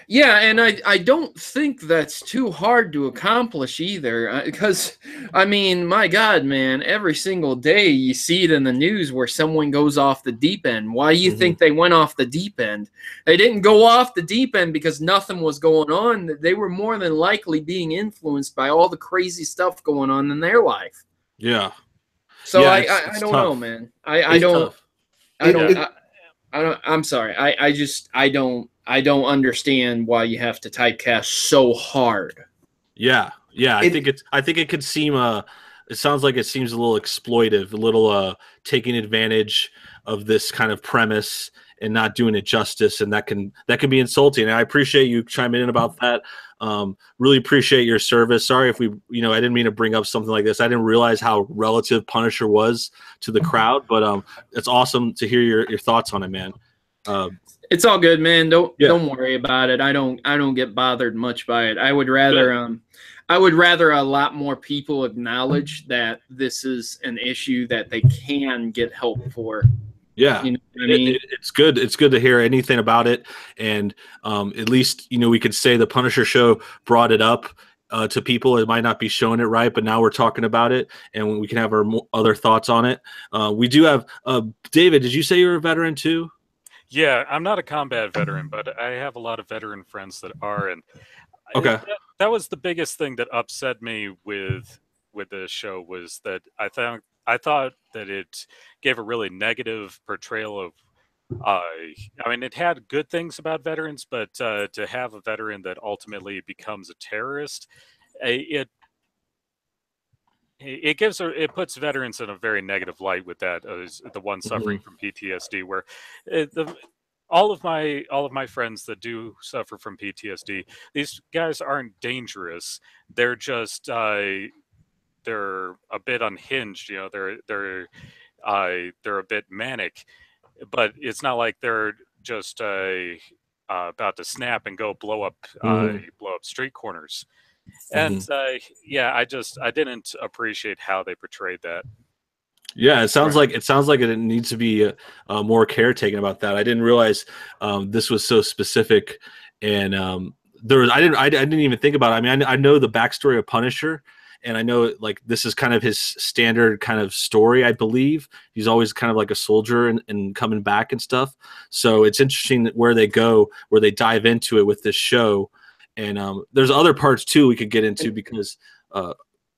Yeah, and I don't think that's too hard to accomplish either, because, I mean, my God, man, every single day you see it in the news where someone goes off the deep end. Why do you think they went off the deep end? They didn't go off the deep end because nothing was going on. They were more than likely being influenced by all the crazy stuff going on in their life. Yeah. So I don't know, man. I'm sorry. I don't understand why you have to typecast so hard. Yeah. I think it could seem it sounds like it seems a little exploitive, a little taking advantage of this kind of premise and not doing it justice, and that can be insulting. And I appreciate you chiming in about that. Really appreciate your service. Sorry if I didn't mean to bring up something like this. I didn't realize how relative Punisher was to the crowd, but it's awesome to hear your thoughts on it, man. It's all good, man. Don't worry about it. I don't get bothered much by it. I would rather a lot more people acknowledge that this is an issue that they can get help for. Yeah, you know what I mean? It's good. It's good to hear anything about it, and at least we could say the Punisher show brought it up to people. It might not be showing it right, but now we're talking about it, and we can have our other thoughts on it. We do have David. Did you say you're a veteran too? Yeah, I'm not a combat veteran, but I have a lot of veteran friends that are, and Okay. that was the biggest thing that upset me with the show was that I thought that it gave a really negative portrayal of. I mean, it had good things about veterans, but to have a veteran that ultimately becomes a terrorist, it it puts veterans in a very negative light with that as the one suffering from PTSD, where the all of my friends that do suffer from PTSD, these guys aren't dangerous. They're just they're a bit unhinged. You know, they're a bit manic, but it's not like they're just about to snap and go blow up street corners. And yeah, I didn't appreciate how they portrayed that. Yeah, it sounds like it needs to be more care taken about that. I didn't realize this was so specific, and I didn't even think about it. I mean, I know the backstory of Punisher, and I know like this is kind of his standard kind of story. I believe he's always kind of like a soldier and coming back and stuff. So it's interesting where they go, where they dive into it with this show, and there's other parts too we could get into because.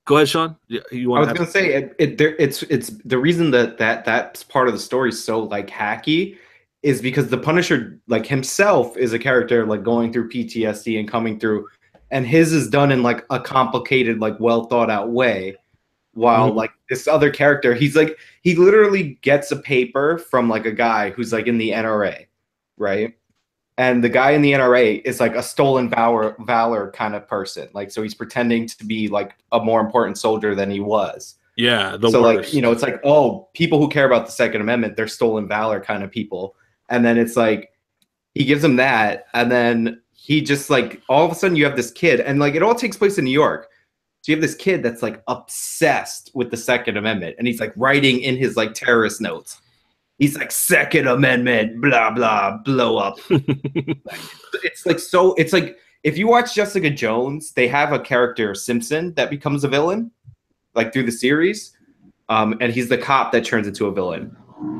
Go ahead, Sean. You want? I was going to say it's the reason that's part of the story is so like hacky is because the Punisher like himself is a character like going through PTSD and coming through, and his is done in like a complicated, like well thought out way, while like this other character, he literally gets a paper from like a guy who's like in the NRA, right? And the guy in the NRA is like a stolen valor kind of person. Like, so he's pretending to be like a more important soldier than he was. Yeah. So like, you know, it's like, oh, people who care about the Second Amendment, they're stolen valor kind of people. And then it's like, he gives him that. And then he just like, all of a sudden you have this kid and like, it all takes place in New York. So you have this kid that's like obsessed with the Second Amendment. And he's like writing in his like terrorist notes. He's like, Second Amendment, blah, blah, blow up. It's like, so it's like, if you watch Jessica Jones, they have a character, Simpson, that becomes a villain, like through the series. And he's the cop that turns into a villain.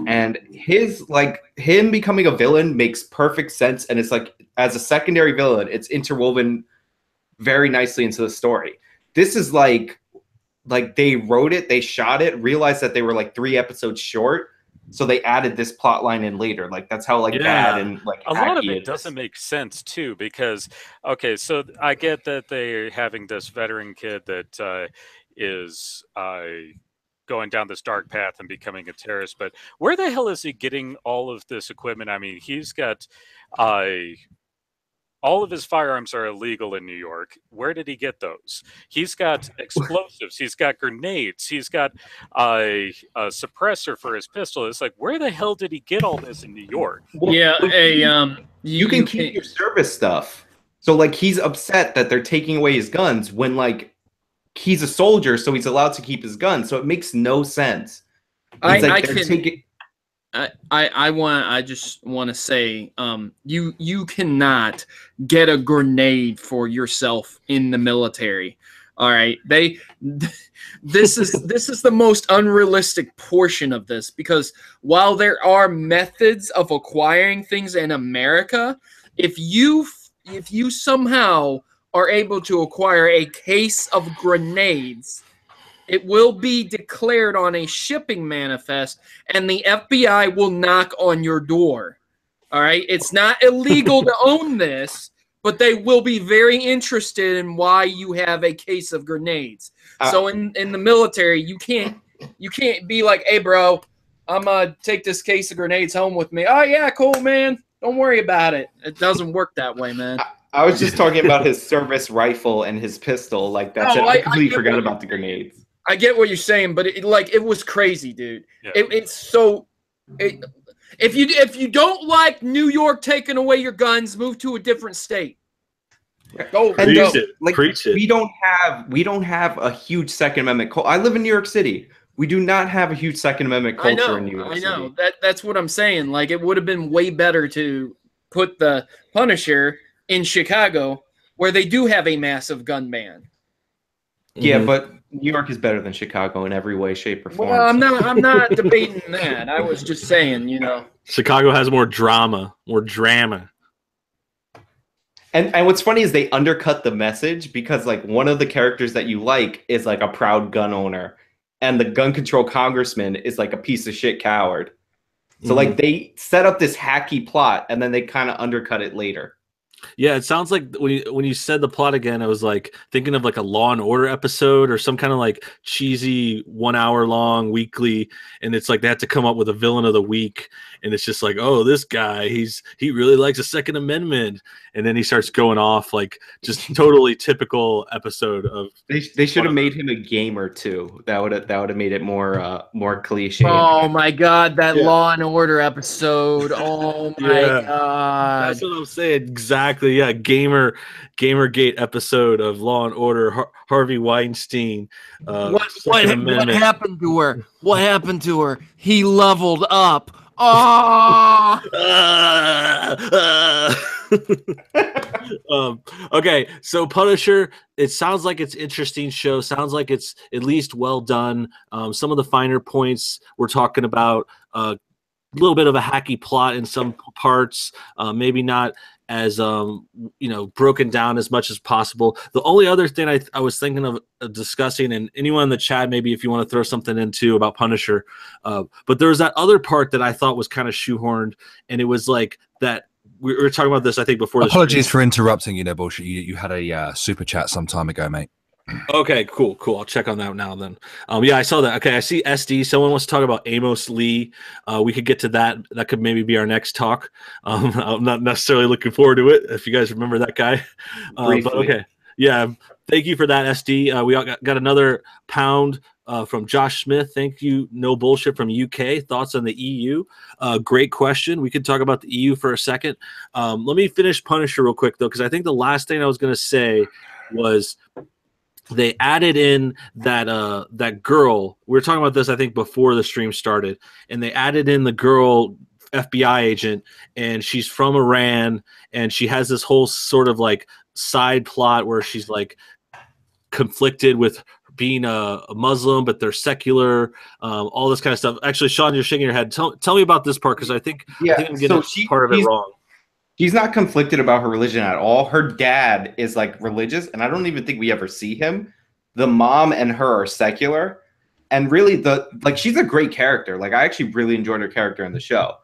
And him becoming a villain makes perfect sense. And it's like, as a secondary villain, it's interwoven very nicely into the story. This is like they wrote it, they shot it, realized that they were like 3 episodes short. So they added this plot line in later. Like that's how like bad and like a lot of it doesn't make sense too, because okay, so I get that they're having this veteran kid that is going down this dark path and becoming a terrorist, but where the hell is he getting all of this equipment? I mean, he's got all of his firearms are illegal in New York. Where did he get those? He's got explosives. He's got grenades. He's got a suppressor for his pistol. It's like, where the hell did he get all this in New York? Yeah, you can keep your service stuff. So like he's upset that they're taking away his guns when like he's a soldier, so he's allowed to keep his guns. So it makes no sense. I just want to say, you cannot get a grenade for yourself in the military. All right, this is the most unrealistic portion of this, because while there are methods of acquiring things in America, if you somehow are able to acquire a case of grenades, it will be declared on a shipping manifest, and the FBI will knock on your door. All right? It's not illegal to own this, but they will be very interested in why you have a case of grenades. So in the military, you can't be like, hey, bro, I'm going to take this case of grenades home with me. Oh, yeah, cool, man. Don't worry about it. It doesn't work that way, man. I was just talking about his service rifle and his pistol. Like, that's it. I completely forgot about the grenades. I get what you're saying, but it was crazy, dude. Yeah. If you don't like New York taking away your guns, move to a different state. Go. Preach it. We don't have a huge Second Amendment culture. I live in New York City. We do not have a huge Second Amendment culture in New York City. I know. That's what I'm saying. Like, it would have been way better to put the Punisher in Chicago, where they do have a massive gun ban. Yeah, Mhm. but New York is better than Chicago in every way, shape, or form. Well, I'm not debating that. I was just saying, you know. Chicago has more drama, more drama. And what's funny is they undercut the message because like one of the characters that you like is like a proud gun owner, and the gun control congressman is like a piece of shit coward. So like they set up this hacky plot and then they kind of undercut it later. Yeah, it sounds like when you said the plot again, I was like thinking of like a Law and Order episode or some kind of like cheesy 1 hour long weekly, and it's like they had to come up with a villain of the week, and it's just like, oh, this guy, he really likes the Second Amendment, and then he starts going off like just totally typical episode of. They should have made him a gamer too. That would have made it more cliche. Oh my God, that Yeah. Law and Order episode. Oh my Yeah. God. That's what I'm saying. Exactly. Yeah. Gamergate episode of Law and Order. Harvey Weinstein. What Second Amendment. happened to her? What happened to her? He leveled up. Oh. Okay, so Punisher, it sounds like it's interesting show. Sounds like it's at least well done. Some of the finer points we're talking about, a little bit of a hacky plot in some parts, maybe not as broken down as much as possible. The only other thing I was thinking of discussing, and anyone in the chat, maybe if you want to throw something into about Punisher, but there was that other part that I thought was kind of shoehorned, and it was like that. We were talking about this, I think, before. Apologies for interrupting. Bullshit. You had a super chat some time ago, mate. Okay, cool. I'll check on that now then. Yeah, I saw that. Okay, I see SD. Someone wants to talk about Amos Lee. We could get to that. That could maybe be our next talk. I'm not necessarily looking forward to it, if you guys remember that guy. But okay. Yeah, thank you for that, SD. We got another pound from Josh Smith. Thank you. No bullshit from UK. Thoughts on the EU? Great question. We could talk about the EU for a second. Let me finish Punisher real quick, though, because I think the last thing I was going to say was they added in that girl. We were talking about this, I think, before the stream started, and they added in the girl FBI agent, and she's from Iran, and she has this whole sort of like side plot where she's like conflicted with being a Muslim, but they're secular, all this kind of stuff. Actually, Sean, you're shaking your head. Tell me about this part, because I think I'm getting part of it wrong. She's not conflicted about her religion at all. Her dad is like religious, and I don't even think we ever see him. The mom and her are secular, and really she's a great character. Like I actually really enjoyed her character in the show,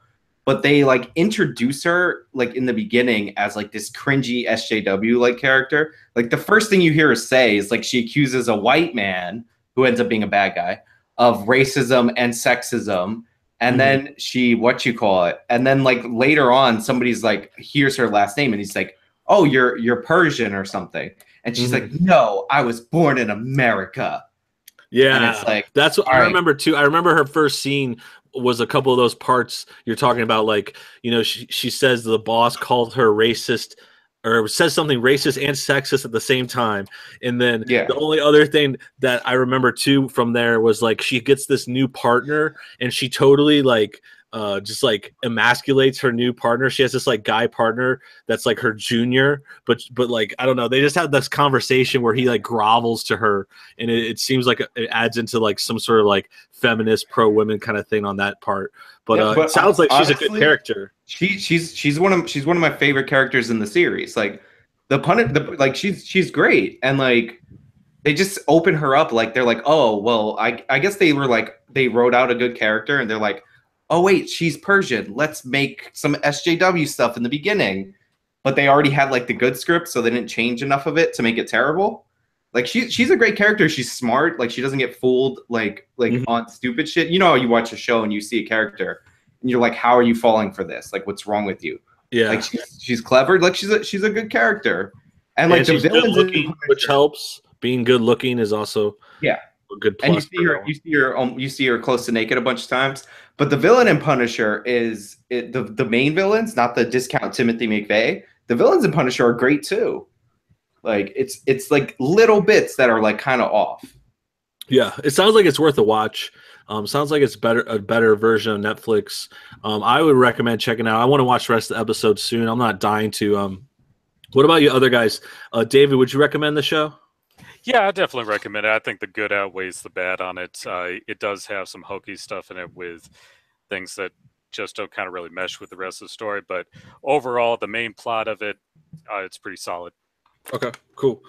but they like introduce her like in the beginning as like this cringy SJW like character. Like the first thing you hear her say is like she accuses a white man who ends up being a bad guy of racism and sexism. And then and then like later on, somebody's like hears her last name and he's like, "Oh, you're Persian or something," and she's like, "No, I was born in America." Yeah, and it's like that's what I remember too. I remember her first scene was a couple of those parts you're talking about, like she says the boss called her racist, or says something racist and sexist at the same time. And then the only other thing that I remember too from there was like she gets this new partner and she totally like just like emasculates her new partner. She has this like guy partner that's like her junior, but like I don't know, they just had this conversation where he like grovels to her, and it seems like it adds into like some sort of like feminist pro women kind of thing on that part. But it sounds like honestly, she's a good character. She's one of my favorite characters in the series. Like like she's great, and like they just open her up like they're like, oh well, I guess they were like they wrote out a good character, and they're like, oh wait, she's Persian, let's make some SJW stuff in the beginning. But they already had like the good script, so they didn't change enough of it to make it terrible. Like she's a great character. She's smart. Like she doesn't get fooled like on stupid shit. You know, you watch a show and you see a character and you're like, how are you falling for this? Like, what's wrong with you? Yeah, like she's clever. Like she's a good character, and like the villains, which helps. Being good looking is also a good plus. And you see her close to naked a bunch of times. But the villain in Punisher is the main villains, not the discount Timothy McVeigh. The villains in Punisher are great too. Like it's like little bits that are like kind of off. Yeah, it sounds like it's worth a watch. Sounds like it's a better version of Netflix. I would recommend checking out. I want to watch the rest of the episodes soon. I'm not dying to. What about you other guys? David, would you recommend the show? Yeah, I definitely recommend it. I think the good outweighs the bad on it. It does have some hokey stuff in it with things that just don't kind of really mesh with the rest of the story. But overall, the main plot of it, it's pretty solid. Okay, cool.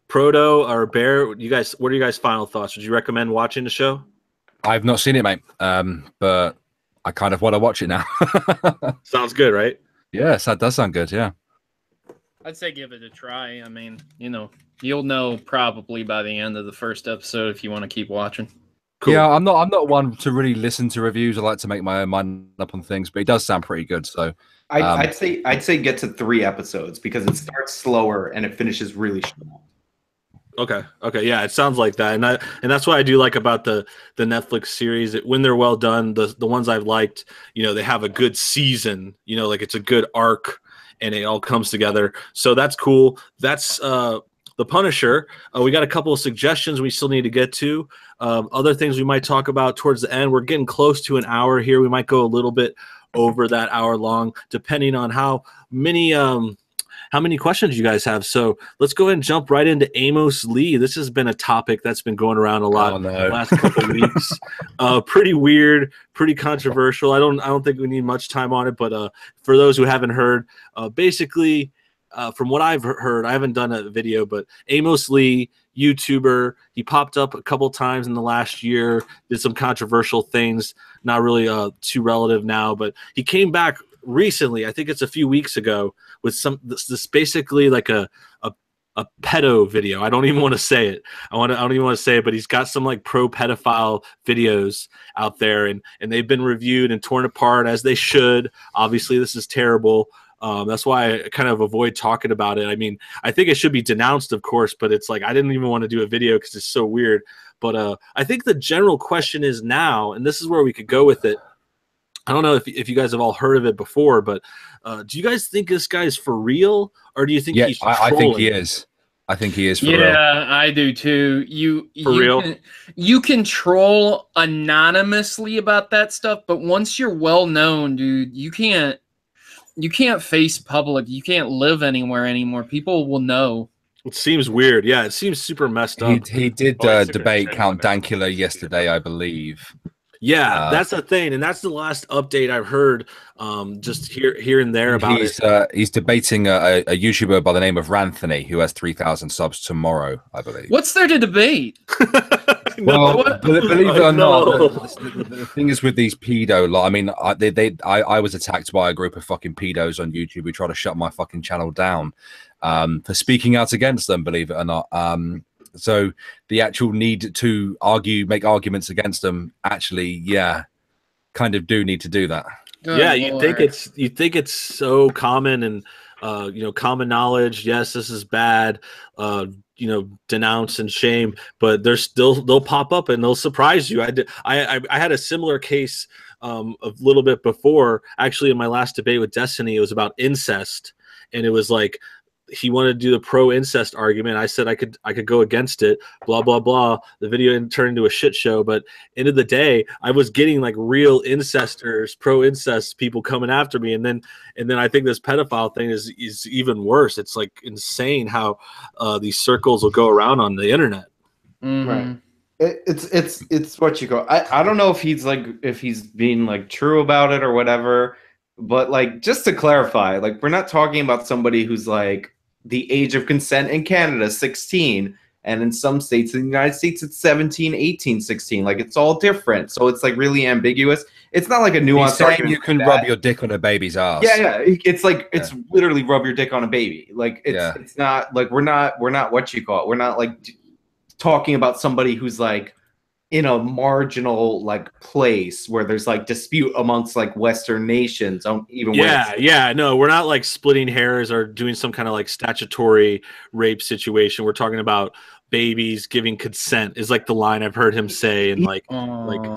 Proto or Bear, what are you guys' final thoughts? Would you recommend watching the show? I've not seen it, mate. But I kind of want to watch it now. Sounds good, right? Yes, that does sound good. Yeah. I'd say give it a try. I mean, you'll know probably by the end of the first episode if you want to keep watching. Cool. Yeah, I'm not one to really listen to reviews. I like to make my own mind up on things, but it does sound pretty good. So I'd say get to 3 episodes because it starts slower and it finishes really strong. Okay. Yeah, it sounds like that, and that's what I do like about the Netflix series. When they're well done, the ones I've liked, they have a good season. Like it's a good arc, and it all comes together. So that's cool. That's The Punisher. We got a couple of suggestions we still need to get to. Other things we might talk about towards the end. We're getting close to an hour here. We might go a little bit over that hour long, depending on how many questions you guys have. So let's go ahead and jump right into Amos Lee. This has been a topic that's been going around a lot the last couple of weeks. Pretty weird, pretty controversial. I don't think we need much time on it, but for those who haven't heard, basically, from what I've heard, I haven't done a video, but Amos Lee, YouTuber, he popped up a couple times in the last year, did some controversial things, not really too relative now, but he came back recently, I think it's a few weeks ago, with this basically like a pedo video. I don't even want to say it. I don't even want to say it, but he's got some like pro pedophile videos out there, and they've been reviewed and torn apart as they should. Obviously, this is terrible. That's why I kind of avoid talking about it. I mean, I think it should be denounced, of course, but it's like I didn't even want to do a video because it's so weird. But I think the general question is now, and this is where we could go with it. I don't know if you guys have all heard of it before, but do you guys think this guy's for real, or do you think he's trolling? I think he is. I think he is for real. Yeah, I do too. You can troll anonymously about that stuff, but once you're well known, dude, you can't face public. You can't live anywhere anymore. People will know. It seems weird. Yeah, it seems super messed up. He did debate Count Dankula yesterday, I believe. Yeah, that's the thing, and that's the last update I've heard. Just here and there about it. He's debating a YouTuber by the name of Ranthony, who has 3,000 subs tomorrow, I believe. What's there to debate? Well, believe it or not, the thing is with these pedo lot. I mean, I was attacked by a group of fucking pedos on YouTube who tried to shut my fucking channel down for speaking out against them. Believe it or not. So the actual need to make arguments against them, actually, yeah, kind of do need to do that. Good yeah, Lord. you think it's so common and common knowledge. Yes, this is bad. Denounce and shame, but they'll pop up and they'll surprise you. I had a similar case a little bit before. Actually, in my last debate with Destiny, it was about incest, and it was like, he wanted to do the pro incest argument. I said I could go against it, blah, blah, blah. The video turned into a shit show, but end of the day, I was getting like real incesters, pro incest people coming after me. And then I think this pedophile thing is even worse. It's like insane how these circles will go around on the internet. Mhm. Right. It's what you go. I don't know if he's being like true about it or whatever, but like, just to clarify, like, we're not talking about somebody who's like the age of consent in Canada 16, and in some states in the United States it's 17, 18, 16. Like, it's all different, so it's like really ambiguous. It's not like a nuanced He's saying argument you can rub your dick on a baby's ass. yeah, it's like it's literally rub your dick on a baby. Like, it's not like we're not what you call it. We're not like talking about somebody who's like in a marginal like place where there's like dispute amongst like Western nations. No, we're not like splitting hairs or doing some kind of like statutory rape situation. We're talking about babies giving consent is like the line I've heard him say, and like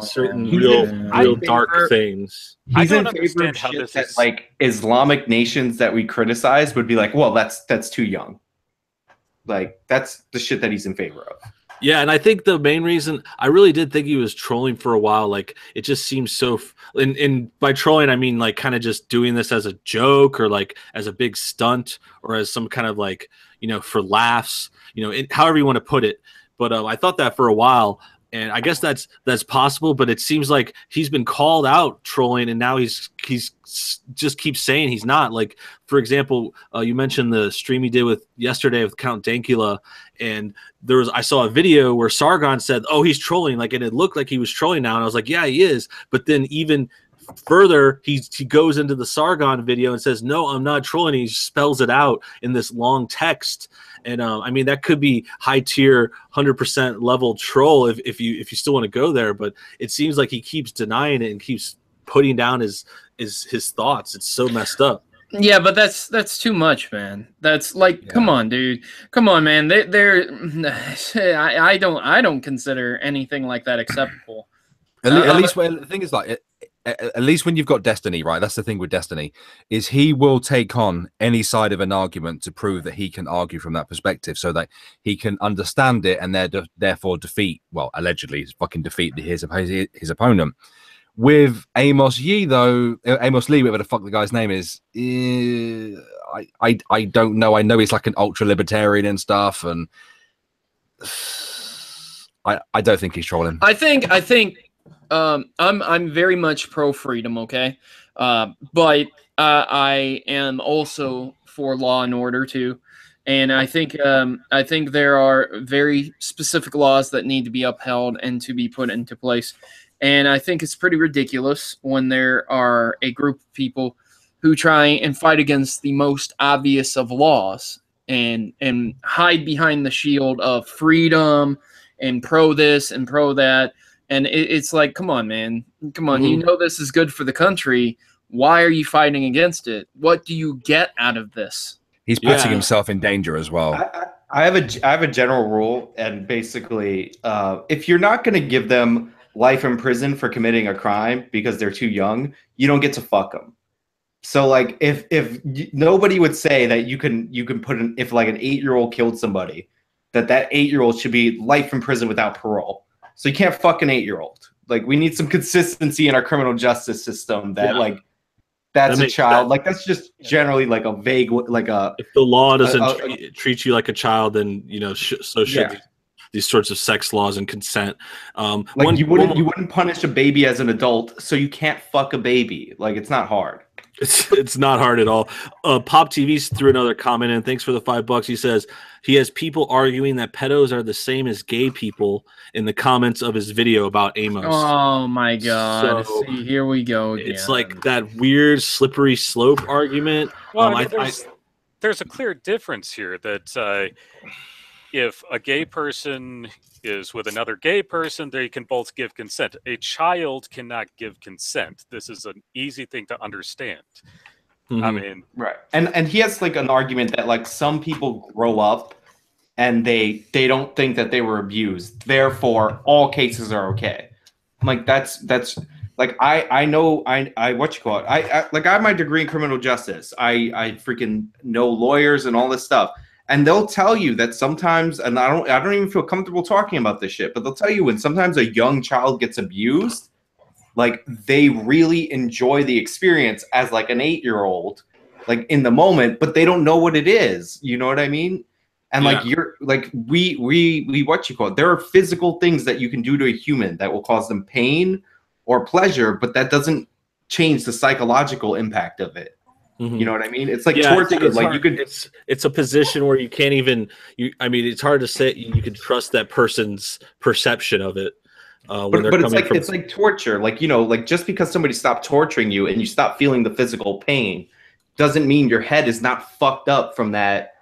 certain real dark things. He's in favor of shit that like Islamic nations that we criticize would be like, well, that's too young. Like, that's the shit that he's in favor of. Yeah, and I think the main reason I really did think he was trolling for a while, like it just seems so. And by trolling, I mean like kind of just doing this as a joke or like as a big stunt or as some kind of like for laughs, however you want to put it. But I thought that for a while, and I guess that's possible. But it seems like he's been called out trolling, and now he's just keeps saying he's not. Like for example, you mentioned the stream he did with yesterday with Count Dankula, and I saw a video where Sargon said, "Oh, he's trolling," like, and it looked like he was trolling now, and I was like, "Yeah, he is." But then even further, he goes into the Sargon video and says, "No, I'm not trolling." He spells it out in this long text, and I mean that could be high tier, 100% level troll if you still want to go there. But it seems like he keeps denying it and keeps putting down his thoughts. It's so messed up. Yeah, but that's too much, man. That's like, come on, dude. Come on, man. I don't consider anything like that acceptable. At least the thing is like, at least when you've got Destiny, right? That's the thing with Destiny, is he will take on any side of an argument to prove that he can argue from that perspective, so that he can understand it and therefore defeat, well, allegedly fucking defeat his opponent. With Amos Lee, whatever the fuck the guy's name is, I don't know. I know he's like an ultra libertarian and stuff, and I don't think he's trolling. I think I'm very much pro freedom, okay, but I am also for law and order too, and I think there are very specific laws that need to be upheld and to be put into place. And I think it's pretty ridiculous when there are a group of people who try and fight against the most obvious of laws and hide behind the shield of freedom and pro this and pro that. And it's like, come on, man. Come on. You know this is good for the country. Why are you fighting against it? What do you get out of this? He's putting himself in danger as well. I have a general rule, and basically, if you're not going to give them life in prison for committing a crime because they're too young, you don't get to fuck them. So like if nobody would say that you can put if like an 8-year-old killed somebody, that 8-year-old should be life in prison without parole. So you can't fuck an 8-year-old. Like we need some consistency in our criminal justice system that like that's a child. Sense. Like that's just generally like a vague like a. If the law doesn't treat you like a child, then so should these sorts of sex laws and consent. Like you wouldn't punish a baby as an adult, so you can't fuck a baby. Like it's not hard. It's not hard at all. Pop TV threw another comment in. Thanks for the $5. He says he has people arguing that pedos are the same as gay people in the comments of his video about Amos. Oh my god! So, see, here we go again. It's like that weird slippery slope argument. Well, there's a clear difference here that if a gay person is with another gay person, they can both give consent. A child cannot give consent. This is an easy thing to understand. I mean, right. And he has like an argument that like some people grow up and they don't think that they were abused. Therefore, all cases are okay. I'm like, that's like I know what you call it. I like I have my degree in criminal justice. I freaking know lawyers and all this stuff. And they'll tell you that sometimes, and I don't even feel comfortable talking about this shit, but they'll tell you when sometimes a young child gets abused, like they really enjoy the experience as like an 8-year-old, like in the moment, but they don't know what it is. You know what I mean? And like you're like we what you call it? There are physical things that you can do to a human that will cause them pain or pleasure, but that doesn't change the psychological impact of it. You know what I mean? It's like torture. It's like hard. You could. It's a position where you can't even. I mean, it's hard to say you can trust that person's perception of it. But it's like torture. Like like just because somebody stopped torturing you and you stop feeling the physical pain, doesn't mean your head is not fucked up from that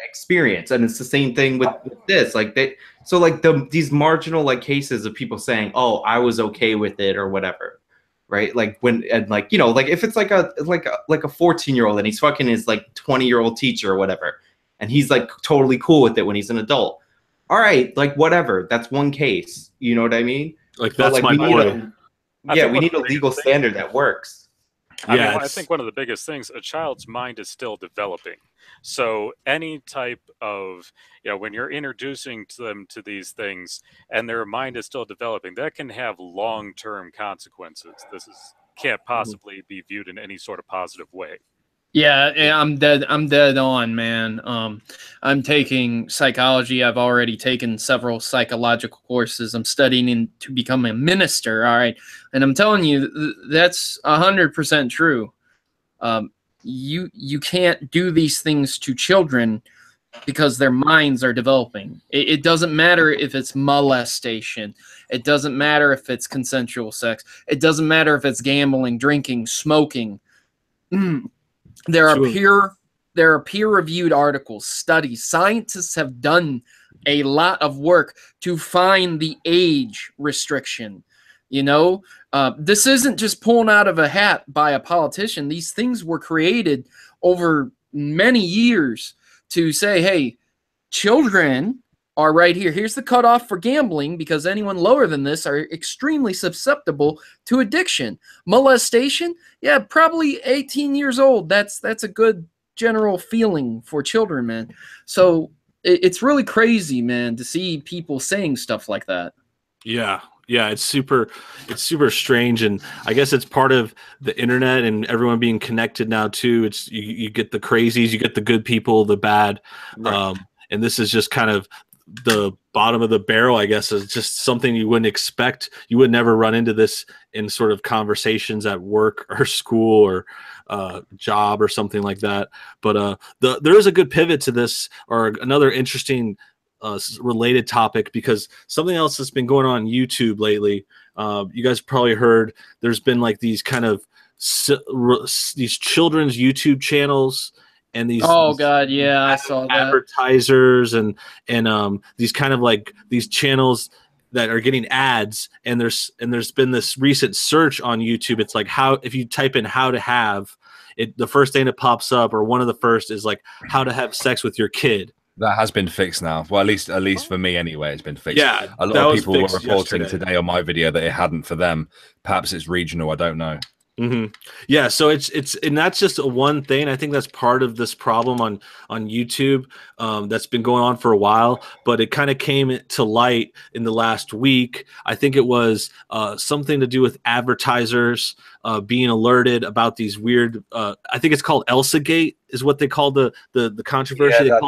experience. And it's the same thing with this. Like so like these marginal like cases of people saying, "Oh, I was okay with it" or whatever. Right, like when and like like if it's like a 14-year-old and he's fucking his like 20-year-old teacher or whatever, and he's like totally cool with it when he's an adult. All right, like whatever. That's one case. You know what I mean? Like that's my point. We need a legal standard that works. I Yeah, mean, I think one of the biggest things, a child's mind is still developing. So any type of, when you're introducing to them to these things and their mind is still developing, that can have long-term consequences. Can't possibly be viewed in any sort of positive way. Yeah, I'm dead. I'm dead on, man. I'm taking psychology. I've already taken several psychological courses. I'm studying to become a minister. All right, and I'm telling you, that's 100% true. You can't do these things to children because their minds are developing. It doesn't matter if it's molestation. It doesn't matter if it's consensual sex. It doesn't matter if it's gambling, drinking, smoking. There are peer-reviewed articles, studies. Scientists have done a lot of work to find the age restriction. This isn't just pulling out of a hat by a politician. These things were created over many years to say, hey, children are right here. Here's the cutoff for gambling, because anyone lower than this are extremely susceptible to addiction. Molestation, yeah, probably 18 years old. That's a good general feeling for children, man. So it's really crazy, man, to see people saying stuff like that. Yeah. It's super strange, and I guess it's part of the internet and everyone being connected now too. It's you get the crazies, you get the good people, the bad, Right. and this is just kind of the bottom of the barrel, I guess. Is just something you wouldn't expect. You would never run into this in sort of conversations at work or school or job or something like that. But there is a good pivot to this, or another interesting related topic, because something else that's been going on YouTube lately. You guys probably heard there's been like these kind of these children's YouTube channels, and these God, yeah, I saw that. Advertisers and these kind of like these channels that are getting ads, and there's been this recent search on YouTube. It's like, how, if you type in how to have it, the first thing that pops up, or one of the first, is like how to have sex with your kid. That has been fixed now. Well, at least for me anyway, it's been fixed. Yeah, a lot of people were reporting today on my video that it hadn't for them. Perhaps it's regional. I don't know. Mm-hmm. Yeah, so it's and that's just a one thing. I think that's part of this problem on YouTube that's been going on for a while, but it kind of came to light in the last week. I think it was something to do with advertisers being alerted about these weird. I think it's called Elsa Gate, is what they call the controversy. Yeah,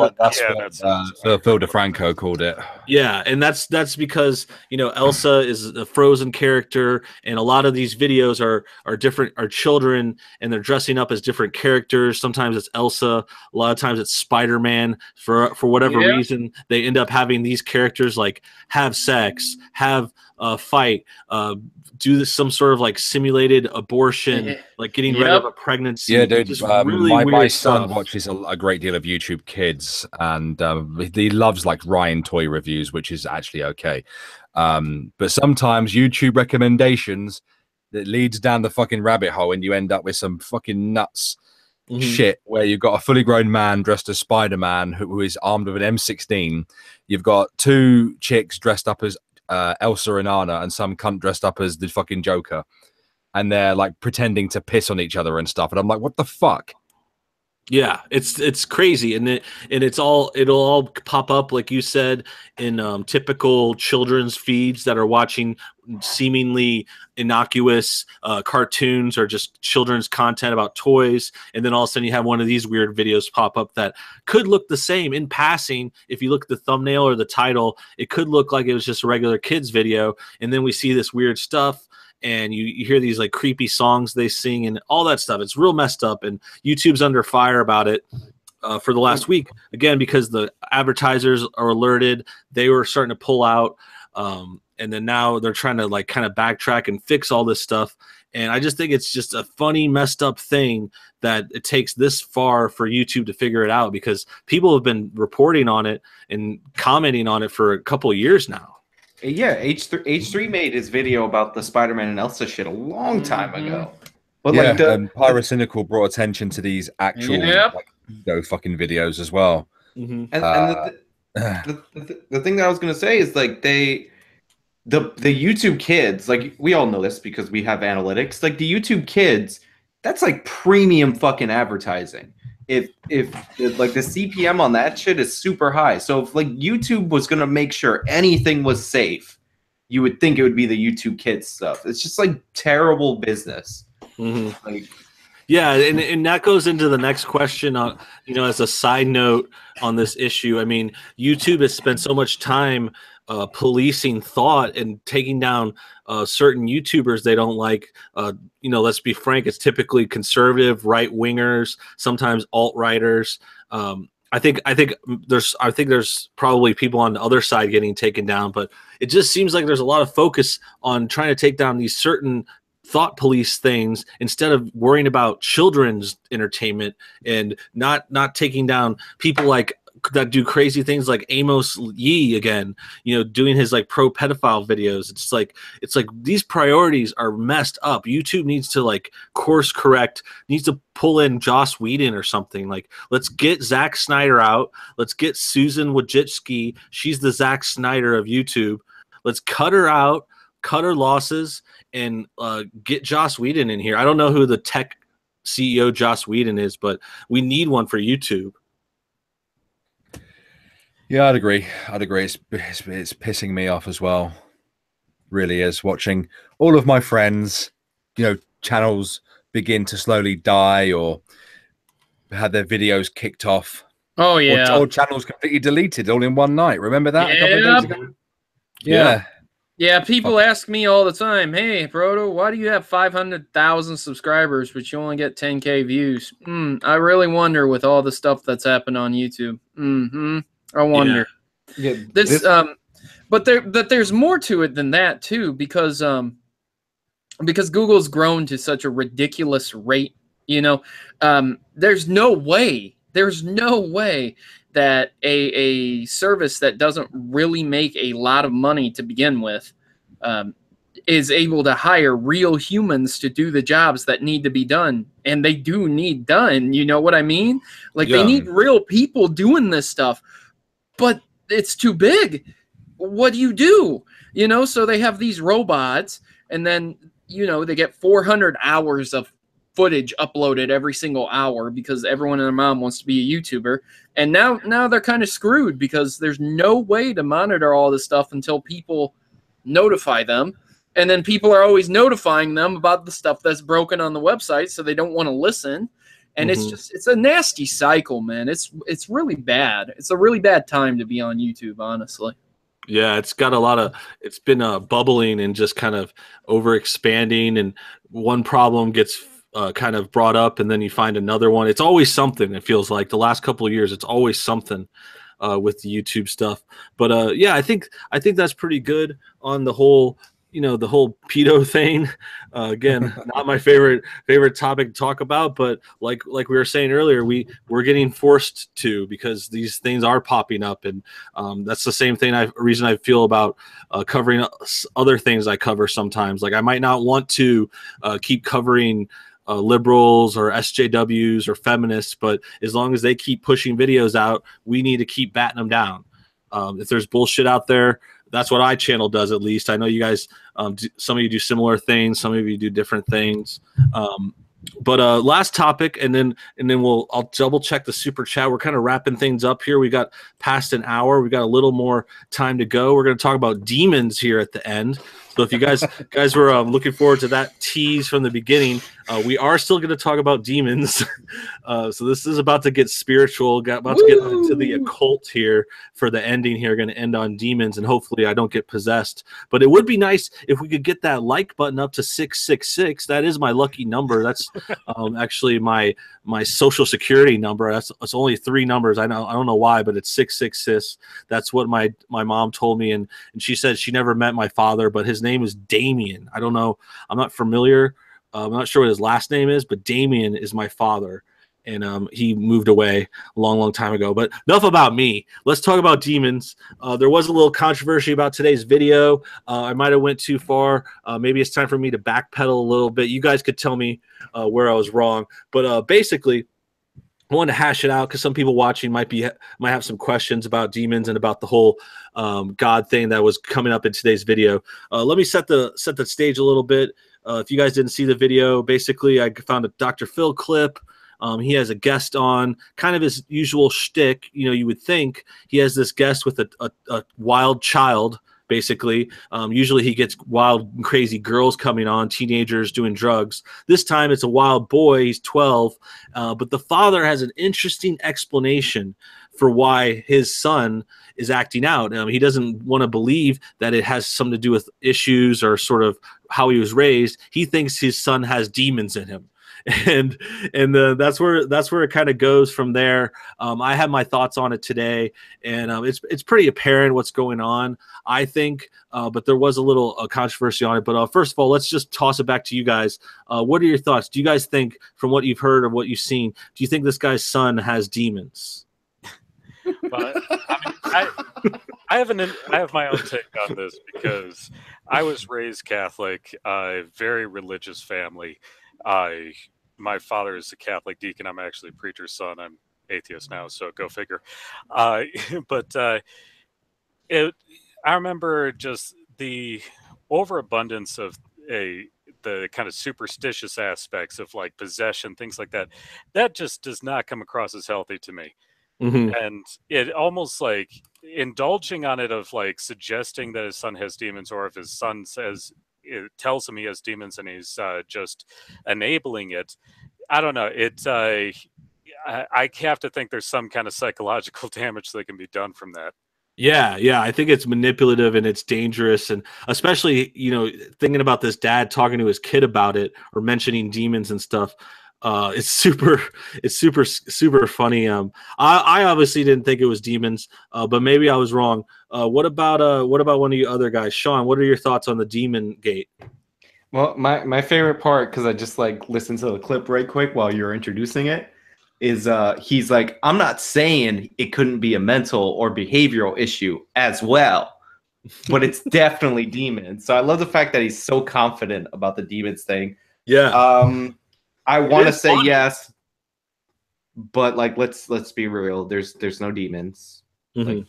that's what Phil DeFranco called it. Yeah, and that's because Elsa is a Frozen character, and a lot of these videos are different, are children, and they're dressing up as different characters. Sometimes it's Elsa, a lot of times it's Spider-Man. For whatever reason, they end up having these characters like have sex, have a fight, do some sort of like simulated abortion, like getting rid of a pregnancy. Yeah, dude. Really my son watches a great deal of YouTube Kids, and he loves like Ryan toy reviews, which is actually okay. But sometimes YouTube recommendations that leads down the fucking rabbit hole, and you end up with some fucking nuts shit where you've got a fully grown man dressed as Spider-Man who is armed with an M16. You've got two chicks dressed up as Elsa and Anna, and some cunt dressed up as the fucking Joker, and they're like pretending to piss on each other and stuff, and I'm like, what the fuck? Yeah, it's crazy, and it'll all pop up, like you said, in typical children's feeds that are watching seemingly innocuous cartoons or just children's content about toys, and then all of a sudden you have one of these weird videos pop up that could look the same in passing. If you look at the thumbnail or the title, it could look like it was just a regular kids video, and then we see this weird stuff. And you hear these like creepy songs they sing and all that stuff. It's real messed up, and YouTube's under fire about it for the last week, again, because the advertisers are alerted. They were starting to pull out, and then now they're trying to like kind of backtrack and fix all this stuff. And I just think it's just a funny, messed up thing that it takes this far for YouTube to figure it out, because people have been reporting on it and commenting on it for a couple of years now. Yeah, H3 made his video about the Spider-Man and Elsa shit a long time ago. But like Pyrocynical brought attention to these actual like fucking videos as well. And the thing that I was gonna say is like the YouTube kids, like we all know this because we have analytics, like the YouTube kids that's like premium fucking advertising. If like the CPM on that shit is super high. So if like YouTube was gonna make sure anything was safe, you would think it would be the YouTube Kids stuff. It's just like terrible business. Like, yeah, and that goes into the next question. You know, as a side note on this issue, I mean, YouTube has spent so much time policing thought and taking down certain YouTubers they don't like. You know, let's be frank, it's typically conservative, right wingers, sometimes alt righters. I think there's probably people on the other side getting taken down, but it just seems like there's a lot of focus on trying to take down these certain thought police things instead of worrying about children's entertainment and not taking down people like that do crazy things like Amos Yee again, you know, doing his like pro pedophile videos. It's like these priorities are messed up. YouTube needs to like course correct, needs to pull in Joss Whedon or something. Like, let's get Zack Snyder out. Let's get Susan Wojcicki. She's the Zack Snyder of YouTube. Let's cut her out, cut her losses, and get Joss Whedon in here. I don't know who the tech CEO Joss Whedon is, but we need one for YouTube. Yeah, I'd agree. It's pissing me off as well. Really is, watching all of my friends, you know, channels begin to slowly die or had their videos kicked off. Oh yeah, or channels completely deleted all in one night. Remember that a couple of days ago? Yeah, people ask me all the time, hey, Frodo, why do you have 500,000 subscribers, but you only get 10K views? I really wonder with all the stuff that's happened on YouTube. I wonder. yeah, But there's more to it than that, too, because Google's grown to such a ridiculous rate, you know. There's no way that a service that doesn't really make a lot of money to begin with is able to hire real humans to do the jobs that need to be done. And they do need done. You know what I mean? Like, they need real people doing this stuff. But it's too big. What do? You know, so they have these robots, and then, you know, they get 400 hours of footage uploaded every single hour because everyone and their mom wants to be a YouTuber. And now they're kind of screwed because there's no way to monitor all this stuff until people notify them. And then people are always notifying them about the stuff that's broken on the website, so they don't want to listen. And it's a nasty cycle, man. It's really bad. It's a really bad time to be on YouTube, honestly. Yeah, it's been bubbling and just kind of over expanding, and one problem gets kind of brought up and then you find another one. It's always something. It feels like the last couple of years, it's always something with the YouTube stuff. But yeah, I think that's pretty good on the whole, you know, the whole pedo thing. Again, not my favorite topic to talk about, but like we were saying earlier, we're getting forced to, because these things are popping up, and that's the same reason I feel about covering other things I cover sometimes. Like, I might not want to keep covering liberals or SJWs or feminists, but as long as they keep pushing videos out, we need to keep batting them down. If there's bullshit out there, that's what I channel does, at least. I know you guys, some of you do similar things, some of you do different things. But last topic, and then I'll double check the super chat. We're kind of wrapping things up here. We got past an hour. We got a little more time to go. We're going to talk about demons here at the end. So if you guys were looking forward to that tease from the beginning, we are still going to talk about demons. So this is about to get spiritual, about to get into the occult here for the ending here. Going to end on demons, and hopefully I don't get possessed. But it would be nice if we could get that like button up to 666. That is my lucky number. That's actually my social security number. It's only 3 numbers. I don't know why, but it's 666. That's what my mom told me, and she said she never met my father, but his name is Damien. I don't know. I'm not familiar. I'm not sure what his last name is, but Damien is my father, and he moved away a long time ago. But enough about me. Let's talk about demons. There was a little controversy about today's video. I might have went too far. Maybe it's time for me to backpedal a little bit. You guys could tell me where I was wrong. But basically, I wanted to hash it out because some people watching might have some questions about demons and about the whole God thing that was coming up in today's video. Let me set the stage a little bit. If you guys didn't see the video, basically I found a Dr. Phil clip. He has a guest on, kind of his usual shtick. You know, you would think he has this guest with a wild child, basically. Usually he gets wild, crazy girls coming on, teenagers doing drugs. This time it's a wild boy. He's 12. But the father has an interesting explanation for why his son is acting out. He doesn't want to believe that it has something to do with issues or sort of how he was raised. He thinks his son has demons in him. And that's where it kind of goes from there. I have my thoughts on it today, and it's pretty apparent what's going on, I think, but there was a little controversy on it. But first of all, let's just toss it back to you guys. What are your thoughts? Do you guys think, from what you've heard or what you've seen, do you think this guy's son has demons? But I mean, I have my own take on this, because I was raised Catholic, very religious family. My father is a Catholic deacon. I'm actually a preacher's son. I'm atheist now, so go figure. But I remember just the overabundance of the kind of superstitious aspects of like possession, things like that. That just does not come across as healthy to me. Mm-hmm. And it almost like indulging on it, of like suggesting that his son has demons, or if his son it tells him he has demons and he's just enabling it. I don't know. I have to think there's some kind of psychological damage that can be done from that. Yeah, I think it's manipulative and it's dangerous, and especially, you know, thinking about this dad talking to his kid about it or mentioning demons and stuff. It's super funny. I obviously didn't think it was demons, but maybe I was wrong. What about one of you other guys? Sean, what are your thoughts on the demon gate? Well, my favorite part, because I just like listened to the clip right quick while you're introducing it, is he's like, I'm not saying it couldn't be a mental or behavioral issue as well, but it's definitely demons. So I love the fact that he's so confident about the demons thing. Yeah. I want to say funny. yes, but like let's be real. There's no demons. Mm-hmm. Like,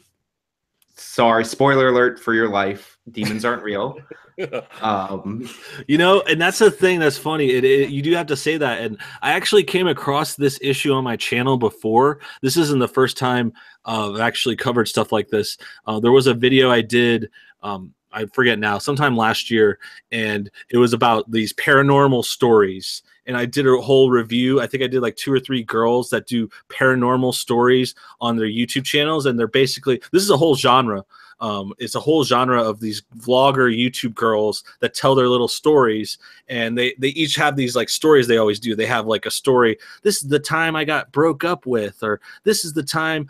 sorry, spoiler alert for your life. Demons aren't real. You know, and that's the thing that's funny. You do have to say that. And I actually came across this issue on my channel before. This isn't the first time I've actually covered stuff like this. There was a video I did. I forget now, sometime last year, and it was about these paranormal stories. And I did a whole review. I think I did like 2 or 3 girls that do paranormal stories on their YouTube channels. And they're basically, this is a whole genre. It's a whole genre of these vlogger YouTube girls that tell their little stories. And they each have these like stories they always do. They have like a story. This is the time I got broke up with, or this is the time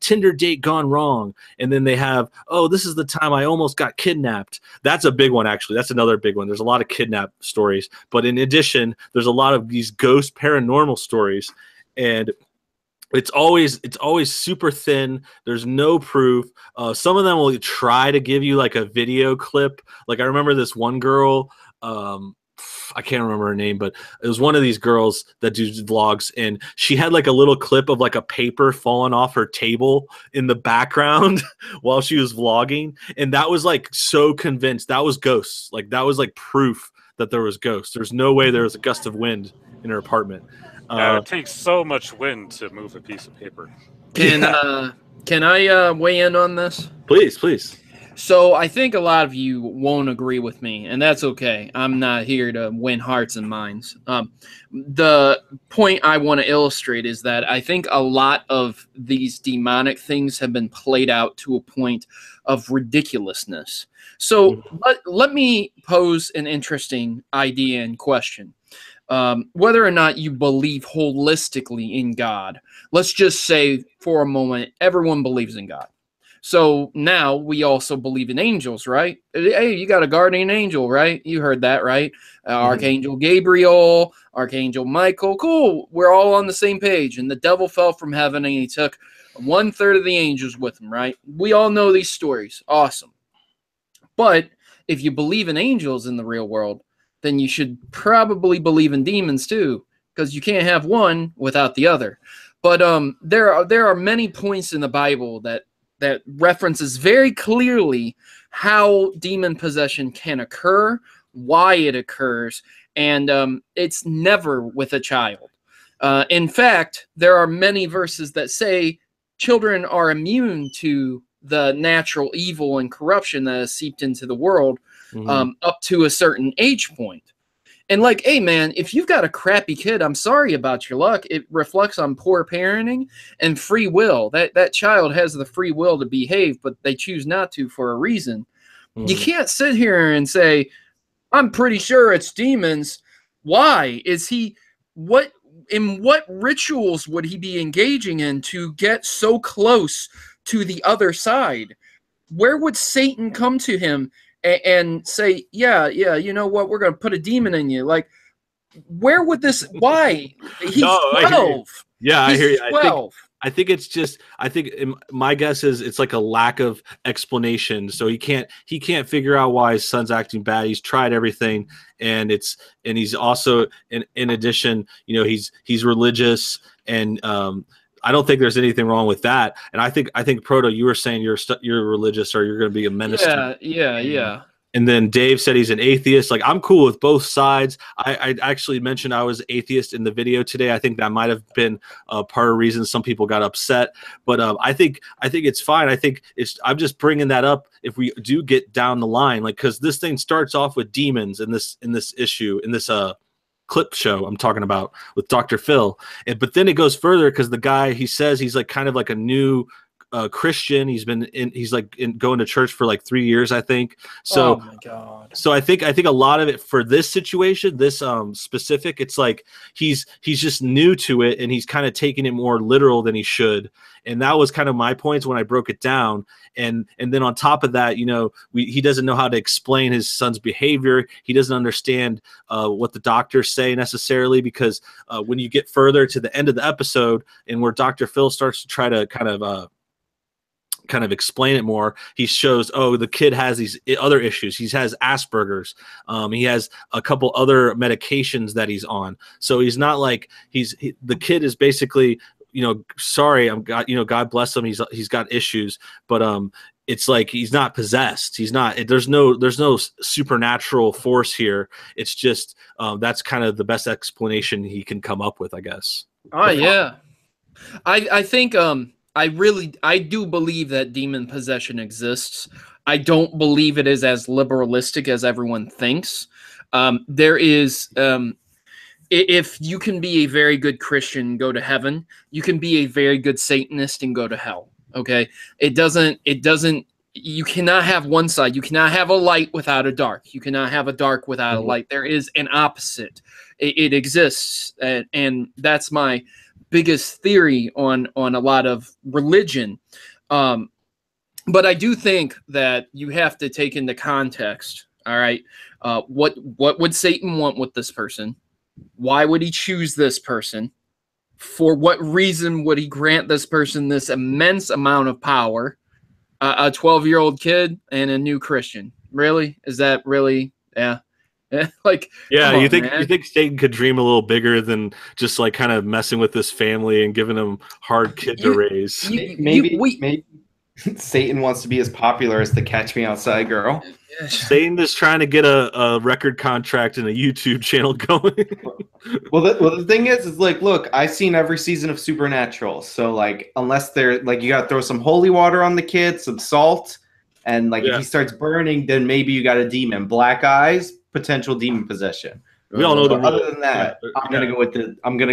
Tinder date gone wrong. And then they have, oh, this is the time I almost got kidnapped. That's a big one, actually. That's another big one. There's a lot of kidnap stories. But in addition, there's a lot of these ghost paranormal stories. And it's always super thin. There's no proof. Some of them will try to give you like a video clip. Like I remember this one girl, I can't remember her name, but it was one of these girls that do vlogs, and she had like a little clip of like a paper falling off her table in the background while she was vlogging. And that was like so convinced that was ghosts. Like that was like proof that there was ghosts. There's no way there was a gust of wind in her apartment. It takes so much wind to move a piece of paper. Can I weigh in on this? Please. So I think a lot of you won't agree with me, and that's okay. I'm not here to win hearts and minds. The point I want to illustrate is that I think a lot of these demonic things have been played out to a point of ridiculousness. So let me pose an interesting idea and question. Whether or not you believe holistically in God, let's just say for a moment, everyone believes in God. So now we also believe in angels, right? Hey, you got a guardian angel, right? You heard that, right? Archangel Gabriel, Archangel Michael. Cool. We're all on the same page. And the devil fell from heaven and he took 1/3 of the angels with him, right? We all know these stories. Awesome. But if you believe in angels in the real world, then you should probably believe in demons too, because you can't have one without the other. But there are many points in the Bible that references very clearly how demon possession can occur why it occurs, and it's never with a child. In fact, there are many verses that say children are immune to the natural evil and corruption that has seeped into the world up to a certain age point. And like, hey, man, if you've got a crappy kid, I'm sorry about your luck. It reflects on poor parenting and free will. That child has the free will to behave, but they choose not to for a reason. You can't sit here and say, I'm pretty sure it's demons. Why? In what rituals would he be engaging in to get so close to the other side? Where would Satan come to him and say, yeah, you know what, we're going to put a demon in you? Like, where would this, why? He's 12. Yeah, I hear you. 12. I think it's just, my guess is it's like a lack of explanation. So he can't figure out why his son's acting bad. He's tried everything, and he's also in addition, you know, he's religious, and I don't think there's anything wrong with that. And I think Proto, you were saying you're religious, or you're going to be a minister. Yeah. And then Dave said he's an atheist. Like, I'm cool with both sides. I actually mentioned I was atheist in the video today. I think that might have been part of the reason some people got upset. But I think it's fine. I'm just bringing that up if we do get down the line, like, because this thing starts off with demons in this issue, in this clip show I'm talking about with Dr. Phil. But then it goes further, because the guy, he says he's like kind of like a new Christian. He's going to church for like 3 years, I think. So, oh my God. So I think a lot of it for this situation, this specific, it's like he's just new to it, and he's kind of taking it more literal than he should. And that was kind of my points when I broke it down. And then on top of that, you know, he doesn't know how to explain his son's behavior. He doesn't understand what the doctors say necessarily, because when you get further to the end of the episode, and where Dr. Phil starts to try to kind of explain it more, he shows, the kid has these other issues. He has Asperger's. He has a couple other medications that he's on. So he's not like the kid is basically, you know, sorry, God bless him. He's got issues, but it's like he's not possessed. He's not. There's no supernatural force here. It's just that's kind of the best explanation he can come up with, I guess. Oh yeah, I think I do believe that demon possession exists. I don't believe it is as liberalistic as everyone thinks. There is, if you can be a very good Christian and go to heaven, you can be a very good Satanist and go to hell. Okay. It doesn't, you cannot have one side. You cannot have a light without a dark. You cannot have a dark without a light. There is an opposite. It exists. And that's my biggest theory on a lot of religion. But I do think that you have to take into context. All right. What would Satan want with this person? Why would he choose this person? For what reason would he grant this person this immense amount of power? A 12-year-old kid and a new Christian. Really? Is that really? Yeah. Like, yeah, you think Satan could dream a little bigger than just like kind of messing with this family and giving them hard kid to raise? Maybe Satan wants to be as popular as the Catch Me Outside girl. Satan is trying to get a record contract and a YouTube channel going. Well, the thing is like, look, I've seen every season of Supernatural, so like, unless they're like, you got to throw some holy water on the kid, some salt, and like, if he starts burning, then maybe you got a demon, black eyes, potential demon possession. We all know the other than that, I'm gonna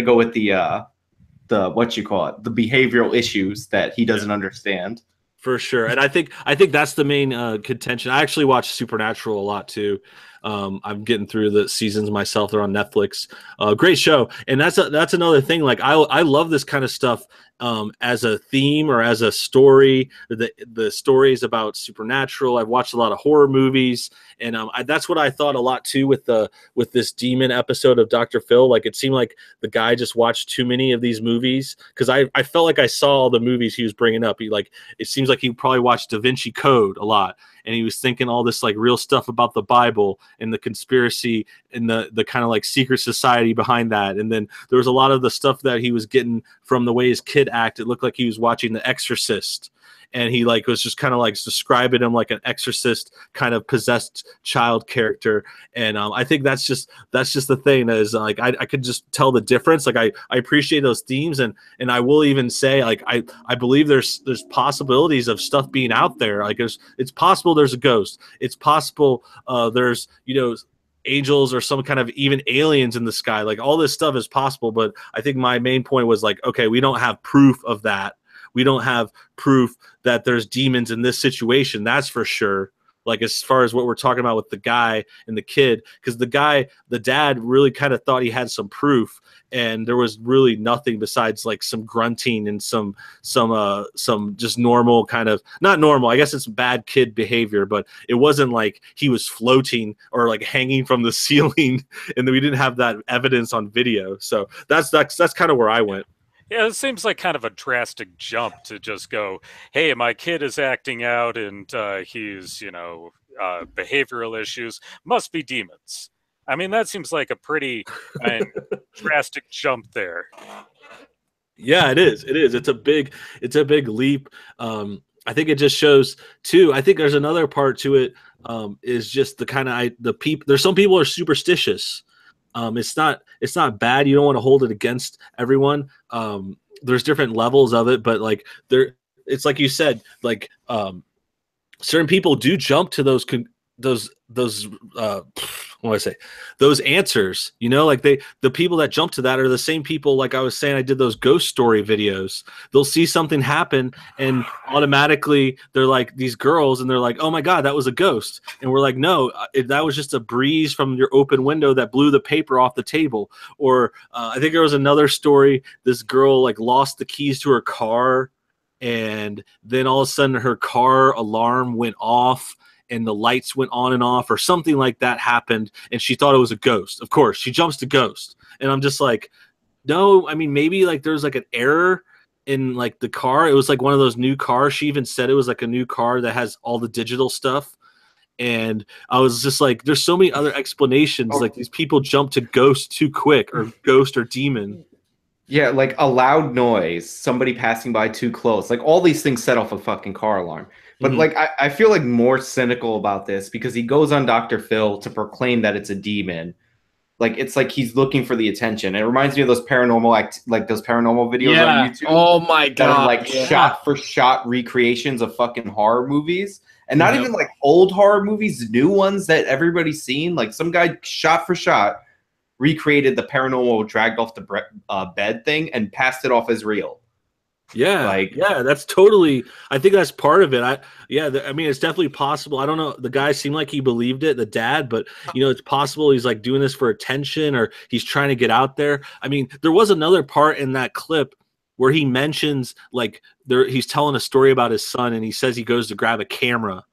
go with the what you call it, the behavioral issues that he doesn't understand. For sure. And I think that's the main contention. I actually watch Supernatural a lot too. I'm getting through the seasons myself. They're on Netflix. Great show. And that's another thing. Like, I love this kind of stuff as a theme or as a story. The stories about supernatural. I've watched a lot of horror movies, and that's what I thought a lot too with this demon episode of Dr. Phil. Like, it seemed like the guy just watched too many of these movies, because I felt like I saw all the movies he was bringing up. It seems like he probably watched Da Vinci Code a lot, and he was thinking all this like real stuff about the Bible and the conspiracy and the kind of like secret society behind that. And then there was a lot of the stuff that he was getting from the way his kid acted. It looked like he was watching The Exorcist. and he like was just kind of like describing him like an exorcist kind of possessed child character. And I think that's just the thing, is like I could just tell the difference. Like I appreciate those themes, and I will even say like I believe there's possibilities of stuff being out there. Like it's possible there's a ghost. It's possible there's, you know, angels or some kind of even aliens in the sky. Like all this stuff is possible, but I think my main point was like, okay, we don't have proof of that. We don't have proof that there's demons in this situation. That's for sure. Like as far as what we're talking about with the guy and the kid, because the dad really kind of thought he had some proof, and there was really nothing besides like some grunting and some just normal kind of, not normal, I guess it's bad kid behavior, but it wasn't like he was floating or like hanging from the ceiling, and we didn't have that evidence on video. So that's kind of where I went. Yeah, it seems like kind of a drastic jump to just go, hey, my kid is acting out and he's, you know, behavioral issues, must be demons. I mean, that seems like a pretty drastic jump there. Yeah, it is. It is. It's a big leap. I think it just shows too. I think there's another part to it, is just the kind of the people. There's some people are superstitious. It's not bad. You don't want to hold it against everyone. There's different levels of it, but like it's like you said, like certain people do jump to those what do I say? Those answers, you know, like the people that jump to that are the same people. Like I was saying, I did those ghost story videos. They'll see something happen and automatically they're like these girls, and they're like, oh my God, that was a ghost. And we're like, no, that was just a breeze from your open window that blew the paper off the table. Or I think there was another story. This girl like lost the keys to her car, and then all of a sudden her car alarm went off and the lights went on and off, or something like that happened, and she thought it was a ghost. Of course, she jumps to ghost. And I'm just like, no, I mean, maybe like there's like an error in like the car. It was like one of those new cars. She even said it was like a new car that has all the digital stuff. And I was just like, there's so many other explanations. Like these people jump to ghost too quick, or ghost or demon. Yeah, like a loud noise, somebody passing by too close. Like all these things set off a fucking car alarm. But like I feel like more cynical about this because he goes on Dr. Phil to proclaim that it's a demon. Like it's like he's looking for the attention. It reminds me of those like those paranormal videos on YouTube. Oh my God. That are like shot for shot recreations of fucking horror movies. And not even like old horror movies, new ones that everybody's seen. Like some guy shot for shot recreated the paranormal dragged off the bed thing and passed it off as real. Yeah, like that's totally. I think that's part of it. I mean, it's definitely possible. I don't know. The guy seemed like he believed it, the dad, but you know, it's possible he's like doing this for attention, or he's trying to get out there. I mean, there was another part in that clip where he mentions like he's telling a story about his son, and he says he goes to grab a camera.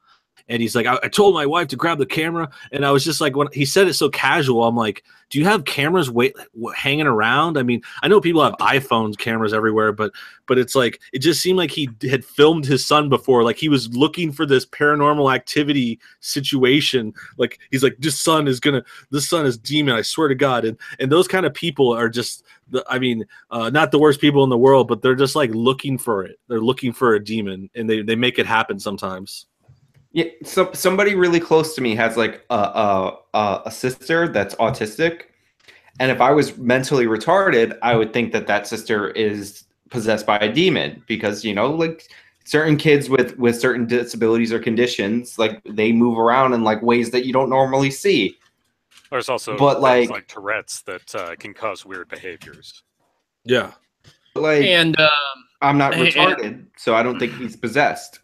And he's like, I told my wife to grab the camera. And I was just like, when he said it so casual, I'm like, do you have cameras hanging around? I mean, I know people have iPhones, cameras everywhere, but it's like, it just seemed like he had filmed his son before. Like he was looking for this paranormal activity situation. Like he's like, this son is demon, I swear to God. And those kind of people are just, not the worst people in the world, but they're just like looking for it. They're looking for a demon, and they make it happen sometimes. Yeah, so somebody really close to me has like a sister that's autistic, and if I was mentally retarded, I would think that sister is possessed by a demon because, you know, like certain kids with certain disabilities or conditions, like they move around in like ways that you don't normally see. There's also but things like Tourette's that can cause weird behaviors. Yeah, and I'm not retarded, so I don't think he's possessed.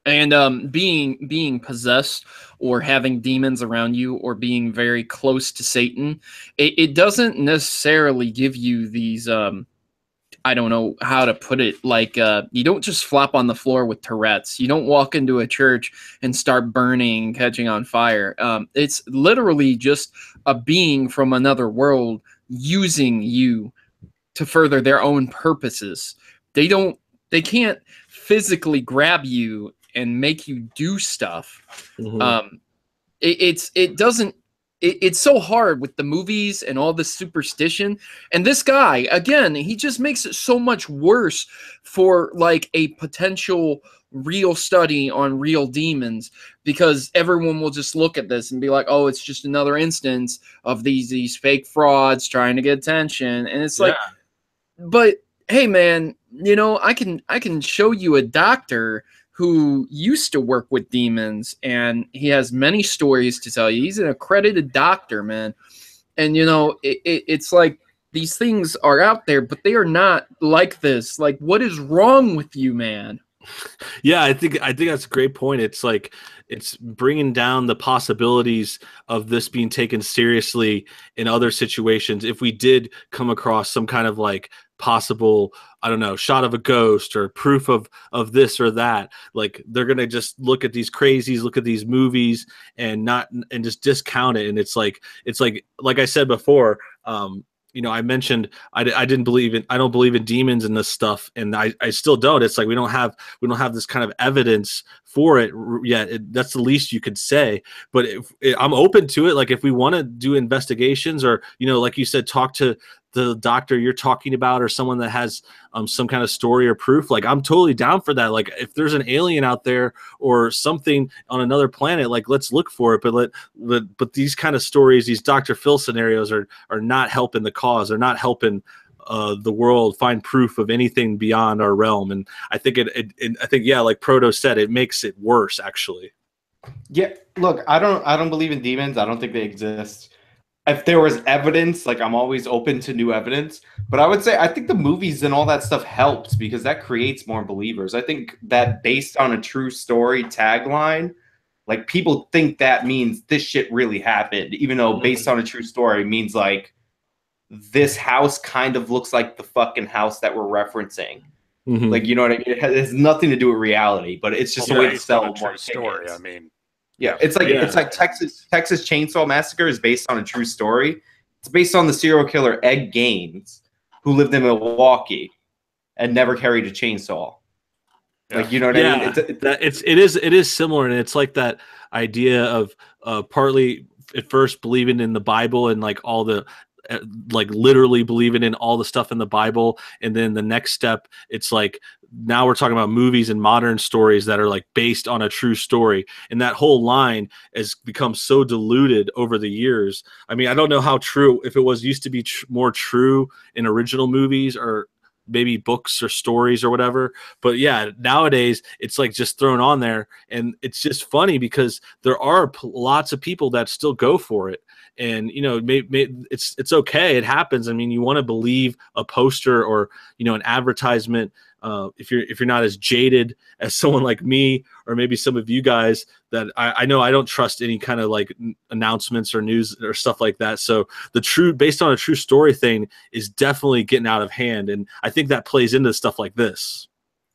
And being possessed or having demons around you or being very close to Satan, it doesn't necessarily give you these, I don't know how to put it, like you don't just flop on the floor with Tourette's. You don't walk into a church and start burning, catching on fire. It's literally just a being from another world using you to further their own purposes. They can't physically grab you and make you do stuff. It doesn't it's so hard with the movies and all this superstition. And this guy, again, he just makes it so much worse for like a potential real study on real demons, because everyone will just look at this and be like, oh, it's just another instance of these fake frauds trying to get attention. And it's like, but hey, man, you know, I can show you a doctor who used to work with demons, and he has many stories to tell you. He's an accredited doctor, man. And you know, it's like these things are out there, but they are not like this. Like, what is wrong with you, man? Yeah, I think that's a great point. It's like it's bringing down the possibilities of this being taken seriously in other situations. If we did come across some kind of like possible, I don't know, shot of a ghost or proof of this or that, like they're gonna just look at these crazies, look at these movies, and just discount it. And it's like I said before. You know, I mentioned I don't believe in demons and this stuff, and I still don't. It's like we don't have this kind of evidence for it yet. That's the least you could say. But I'm open to it. Like if we want to do investigations, or you know, like you said, talk to the doctor you're talking about, or someone that has some kind of story or proof, like I'm totally down for that. Like if there's an alien out there or something on another planet, like let's look for it. But these kind of stories, these Dr. Phil scenarios are not helping the cause. They're not helping the world find proof of anything beyond our realm. And I think yeah, like Proto said, it makes it worse actually. Yeah, look, I don't believe in demons. I don't think they exist. If there was evidence, like I'm always open to new evidence, but I would say I think the movies and all that stuff helps because that creates more believers. I think that based on a true story tagline, like people think that means this shit really happened, even though based on a true story means like this house kind of looks like the fucking house that we're referencing. Mm-hmm. Like, you know what I mean? It has nothing to do with reality, but it's just a way to sell more true story. I mean, yeah, it's like Texas Chainsaw Massacre is based on a true story. It's based on the serial killer Ed Gaines, who lived in Milwaukee and never carried a chainsaw. Yeah. Like, you know what I mean? It is similar, and it's like that idea of partly at first believing in the Bible and like all the like literally believing in all the stuff in the Bible, and then the next step, it's like now we're talking about movies and modern stories that are like based on a true story, and that whole line has become so diluted over the years. I mean, I don't know how true, if it was used to be more true in original movies or maybe books or stories or whatever, but yeah, nowadays it's like just thrown on there, and it's just funny because there are lots of people that still go for it. And you know, it's okay, it happens. I mean, you want to believe a poster or, you know, an advertisement, if you're not as jaded as someone like me or maybe some of you guys, that I know I don't trust any kind of like announcements or news or stuff like that. So the based on a true story thing is definitely getting out of hand, and I think that plays into stuff like this.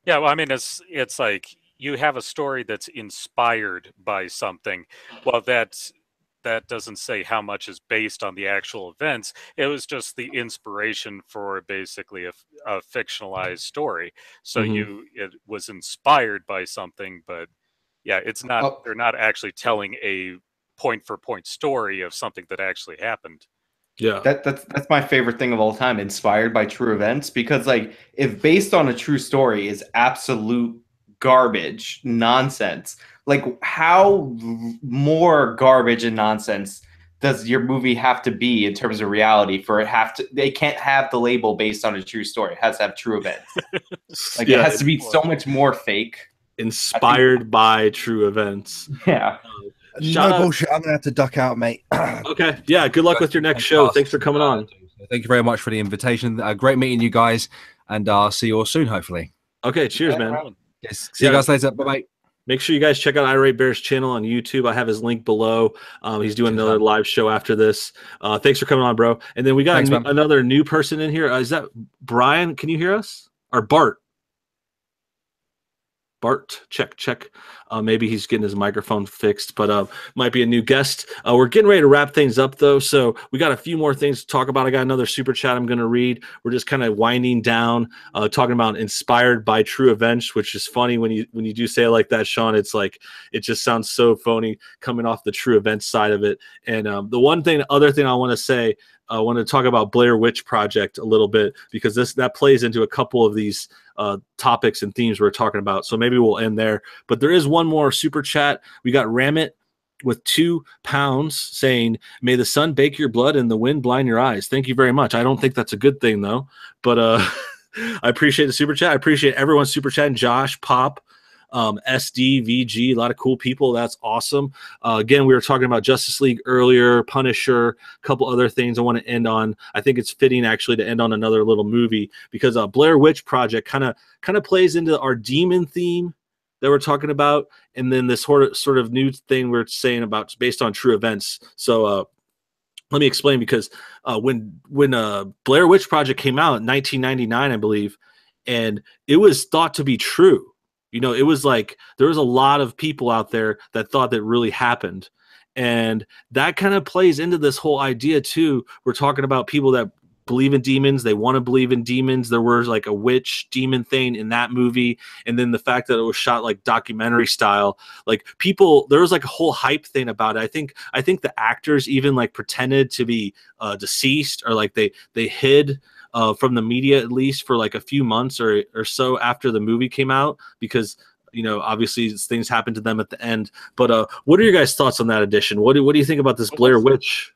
Yeah, well, I mean, it's like you have a story that's inspired by something. Well, that doesn't say how much is based on the actual events. It was just the inspiration for basically a fictionalized story. So it was inspired by something, but yeah, it's not. They're not actually telling a point for point story of something that actually happened. Yeah, that's my favorite thing of all time, inspired by true events, because like if based on a true story is absolute garbage, nonsense, like how more garbage and nonsense does your movie have to be in terms of reality for they can't have the label based on a true story. It has to have true events. Like it has to be so much more fake. Inspired by true events. Yeah. No bullshit. I'm gonna have to duck out, mate. Okay. Yeah. Good luck with your next show. Thanks for coming on. Thank you very much for the invitation. Great meeting you guys, and I'll see you all soon, hopefully. Okay. Cheers, man. Yes. See you guys later. Bye bye. Make sure you guys check out Irate Bear's channel on YouTube. I have his link below. He's doing another live show after this. Thanks for coming on, bro. And then we got another new person in here. Is that Brian? Can you hear us? Or Bart? Bart, check. Maybe he's getting his microphone fixed, but might be a new guest. We're getting ready to wrap things up, though, so we got a few more things to talk about. I got another super chat I'm going to read. We're just kind of winding down, talking about inspired by true events, which is funny when you do say it like that, Sean. It's like it just sounds so phony coming off the true events side of it. And the other thing I want to say, I want to talk about Blair Witch Project a little bit, because that plays into a couple of these topics and themes we're talking about. So maybe we'll end there. But there is one more super chat. We got Ramit with £2 saying, "May the sun bake your blood and the wind blind your eyes." Thank you very much. I don't think that's a good thing, though. But I appreciate the super chat. I appreciate everyone's super chatting. Josh, Pop, SD, VG, a lot of cool people. That's awesome. Again, we were talking about Justice League earlier, Punisher, a couple other things I want to end on. I think it's fitting actually to end on another little movie, because Blair Witch Project kind of plays into our demon theme that we're talking about, and then this sort of new thing we're saying about based on true events. So let me explain, because when Blair Witch Project came out in 1999, I believe, and it was thought to be true. You know, it was like there was a lot of people out there that thought that really happened. And that kind of plays into this whole idea, too. We're talking about people that believe in demons. They want to believe in demons. There was like a witch demon thing in that movie. And then the fact that it was shot like documentary style, like there was like a whole hype thing about it. I think the actors even like pretended to be deceased, or like they hid from the media, at least for like a few months or so after the movie came out, because, you know, obviously things happened to them at the end. But what are your guys' thoughts on that edition? What do you think about this Blair Witch?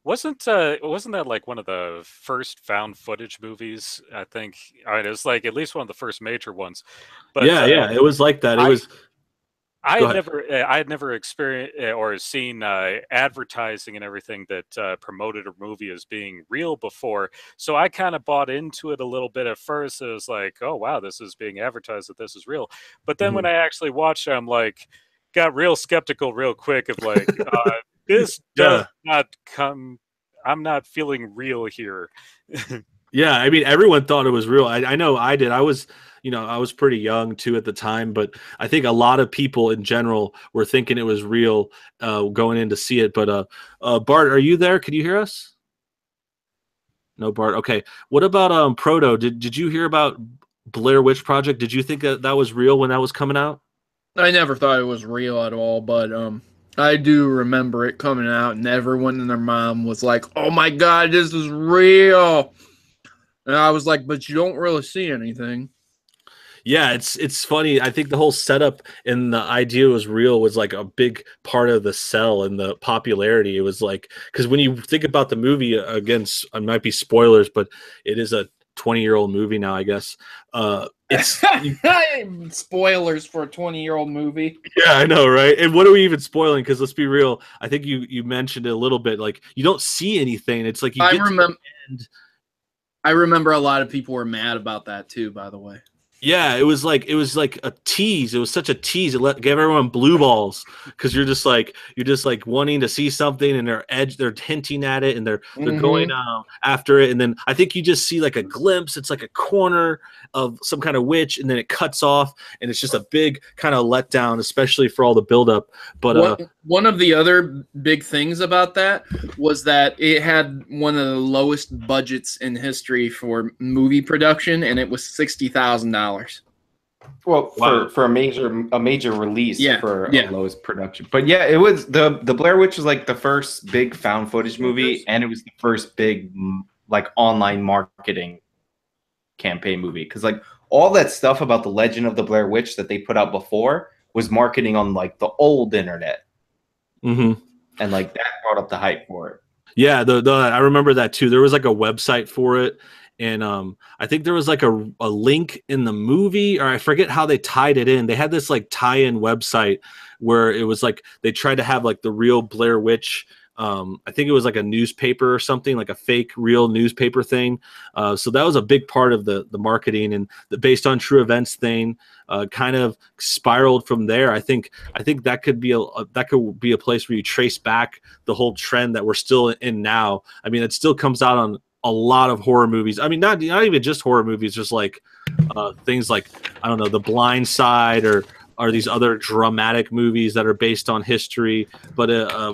Wasn't that like one of the first found footage movies? I think. I mean, it was like at least one of the first major ones. But yeah, it was like that. I had never experienced or seen advertising and everything that promoted a movie as being real before. So I kind of bought into it a little bit at first. It was like, oh wow, this is being advertised that this is real. But then when I actually watched it, I'm like, got real skeptical real quick of like, this does not come. I'm not feeling real here. Yeah, I mean, everyone thought it was real. I know I did. I was pretty young too at the time, but I think a lot of people in general were thinking it was real going in to see it. But Bart, are you there? Can you hear us? No, Bart. Okay. What about Proto? Did you hear about Blair Witch Project? Did you think that was real when that was coming out? I never thought it was real at all, but I do remember it coming out, and everyone and their mom was like, "Oh my God, this is real!" And I was like, "But you don't really see anything." Yeah, it's funny. I think the whole setup and the idea was real was like a big part of the sell and the popularity. It was like, because when you think about the movie, again, it might be spoilers, but it is a 20-year-old movie now, I guess. It's spoilers for a 20-year-old movie. Yeah, I know, right? And what are we even spoiling? Because let's be real, I think you mentioned it a little bit. Like, you don't see anything. It's like I remember a lot of people were mad about that too, by the way. Yeah, it was like a tease. It was such a tease. It gave everyone blue balls, because you're just like wanting to see something, and they're hinting at it, and they're going after it, and then I think you just see like a glimpse. It's like a corner of some kind of witch, and then it cuts off, and it's just a big kind of letdown, especially for all the buildup. But one of the other big things about that was that it had one of the lowest budgets in history for movie production, and it was $60,000. Well, Wow. for a major release, for yeah. lowest production. But yeah, it was the Blair Witch was like the first big found footage movie, and it was the first big like online marketing campaign movie, because like all that stuff about the legend of the Blair Witch that they put out before was marketing on like the old internet, and like that brought up the hype for it. Yeah, I remember that too. There was like a website for it. And I think there was like a link in the movie, or I forget how they tied it in. They had this like tie-in website where it was like they tried to have like the real Blair Witch. I think it was like a newspaper or something, like a fake real newspaper thing. So that was a big part of the marketing, and the based on true events thing kind of spiraled from there. I think that could be a place where you trace back the whole trend that we're still in now. I mean, it still comes out on a lot of horror movies. I mean, not even just horror movies, just like things like, I don't know, The Blind Side or these other dramatic movies that are based on history. But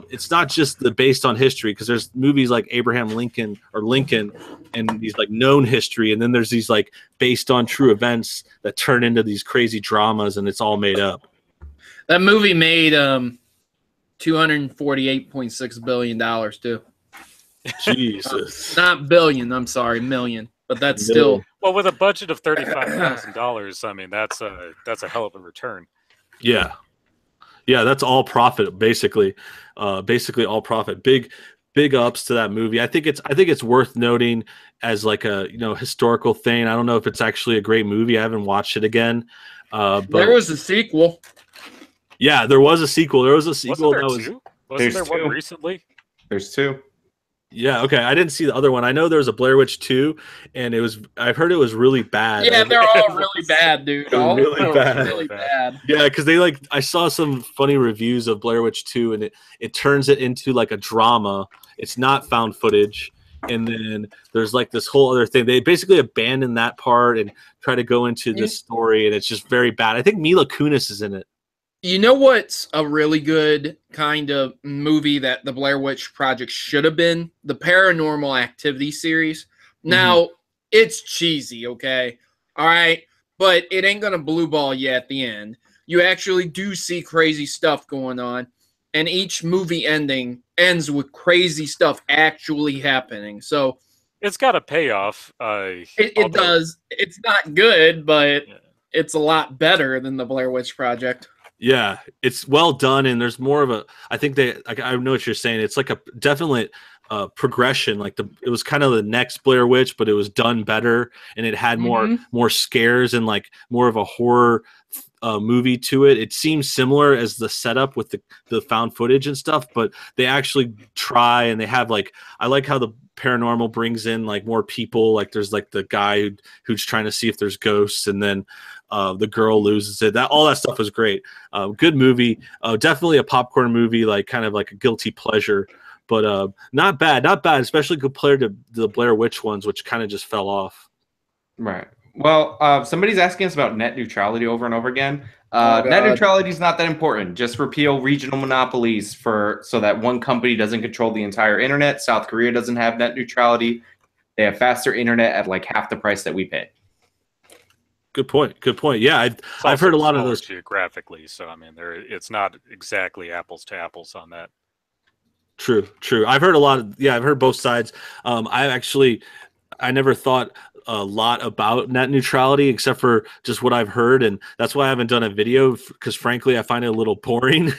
it's not just the based on history, because there's movies like Abraham Lincoln or Lincoln and these like known history, and then there's these like based on true events that turn into these crazy dramas, and it's all made up. That movie made $248.6 billion too. Jesus. Not billion, I'm sorry, million. But that's still, well, with a budget of $35,000. I mean, that's a hell of a return. Yeah, that's all profit basically. Basically all profit. Big ups to that movie. I think it's worth noting as like a historical thing. I don't know if it's actually a great movie. I haven't watched it again. But there was a sequel. Yeah, there was a sequel. There was a sequel that was. Wasn't there one recently? There's two. Yeah, okay. I didn't see the other one. I know there was a Blair Witch 2, and I've heard it was really bad. Yeah, they're all really bad, dude. All really bad. Really bad. Yeah, because I saw some funny reviews of Blair Witch 2, and it turns it into like a drama. It's not found footage. And then there's like this whole other thing. They basically abandon that part and try to go into this story, and it's just very bad. I think Mila Kunis is in it. You know what's a really good kind of movie that the Blair Witch Project should have been? The Paranormal Activity series. Now, it's cheesy, okay? All right? But it ain't going to blue ball you at the end. You actually do see crazy stuff going on. And each movie ending ends with crazy stuff actually happening. So it's got a payoff. It does. It's not good, but it's a lot better than the Blair Witch Project. Yeah, it's well done, and there's more of a. I think I know what you're saying. It's like a definitely progression. Like it was kind of the next Blair Witch, but it was done better, and it had more scares and like more of a horror movie to it. It seems similar as the setup with the found footage and stuff, but they actually try, and they have like, I like how the paranormal brings in like more people. Like there's like the guy who's trying to see if there's ghosts, and then the girl loses it. All that stuff was great. Good movie. Definitely a popcorn movie, like kind of like a guilty pleasure, but not bad, especially compared to the Blair Witch ones, which kind of just fell off. Right. Well, somebody's asking us about net neutrality over and over again. Net neutrality is not that important. Just repeal regional monopolies so that one company doesn't control the entire internet. South Korea doesn't have net neutrality. They have faster internet at like half the price that we pay. Good point. Yeah, I've heard a lot of those geographically. So I mean, it's not exactly apples to apples on that. True. I've heard a lot of. Yeah, I've heard both sides. I never thought a lot about net neutrality except for just what I've heard, and that's why I haven't done a video, because frankly I find it a little boring.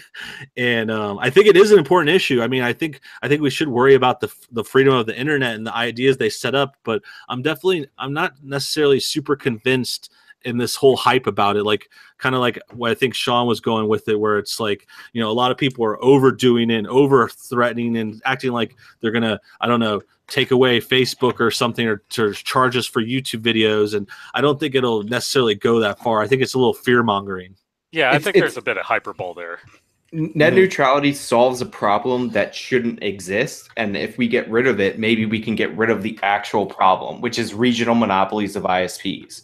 And I think it is an important issue. I mean, I think we should worry about the freedom of the internet and the ideas they set up, but I'm not necessarily super convinced in this whole hype about it, like kind of like what I think Sean was going with it, where it's like, a lot of people are overdoing it and over threatening and acting like they're gonna, I don't know, take away Facebook or something, or to charge us for YouTube videos. And I don't think it'll necessarily go that far. I think it's a little fear mongering. Yeah, I think there's a bit of hyperbole there. Net neutrality solves a problem that shouldn't exist. And if we get rid of it, maybe we can get rid of the actual problem, which is regional monopolies of ISPs.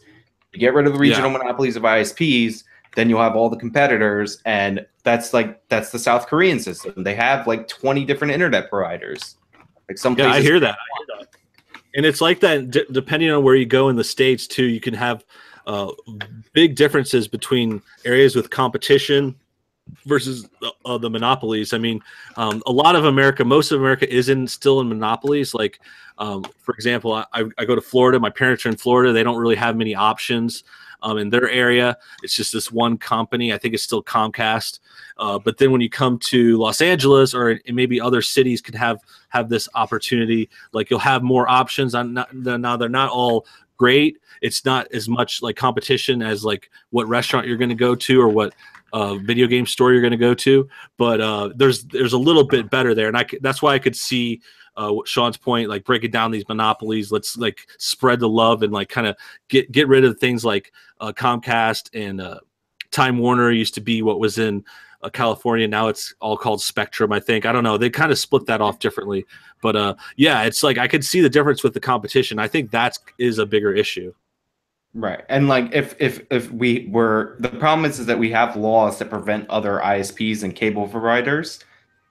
You get rid of the regional monopolies of ISPs, then you'll have all the competitors. And that's the South Korean system. They have like 20 different internet providers. Like some places. I hear that. And it's like that depending on where you go in the States too. You can have big differences between areas with competition versus the monopolies. I mean, a lot of America, most of America still in monopolies. Like, for example, I go to Florida. My parents are in Florida. They don't really have many options in their area. It's just this one company. I think it's still Comcast. But then when you come to Los Angeles or maybe other cities could have this opportunity, like you'll have more options. Now they're not all great. It's not as much like competition as like what restaurant you're going to go to or what video game store you're going to go to. But there's a little bit better there. And that's why I could see Sean's point, like breaking down these monopolies. Let's like spread the love and like kind of get rid of things like Comcast and Time Warner used to be what was in California. Now it's all called Spectrum, I think. I don't know. They kind of split that off differently. But yeah, it's like I could see the difference with the competition. I think that is a bigger issue. Right. And like if we were the problem is that we have laws that prevent other ISPs and cable providers.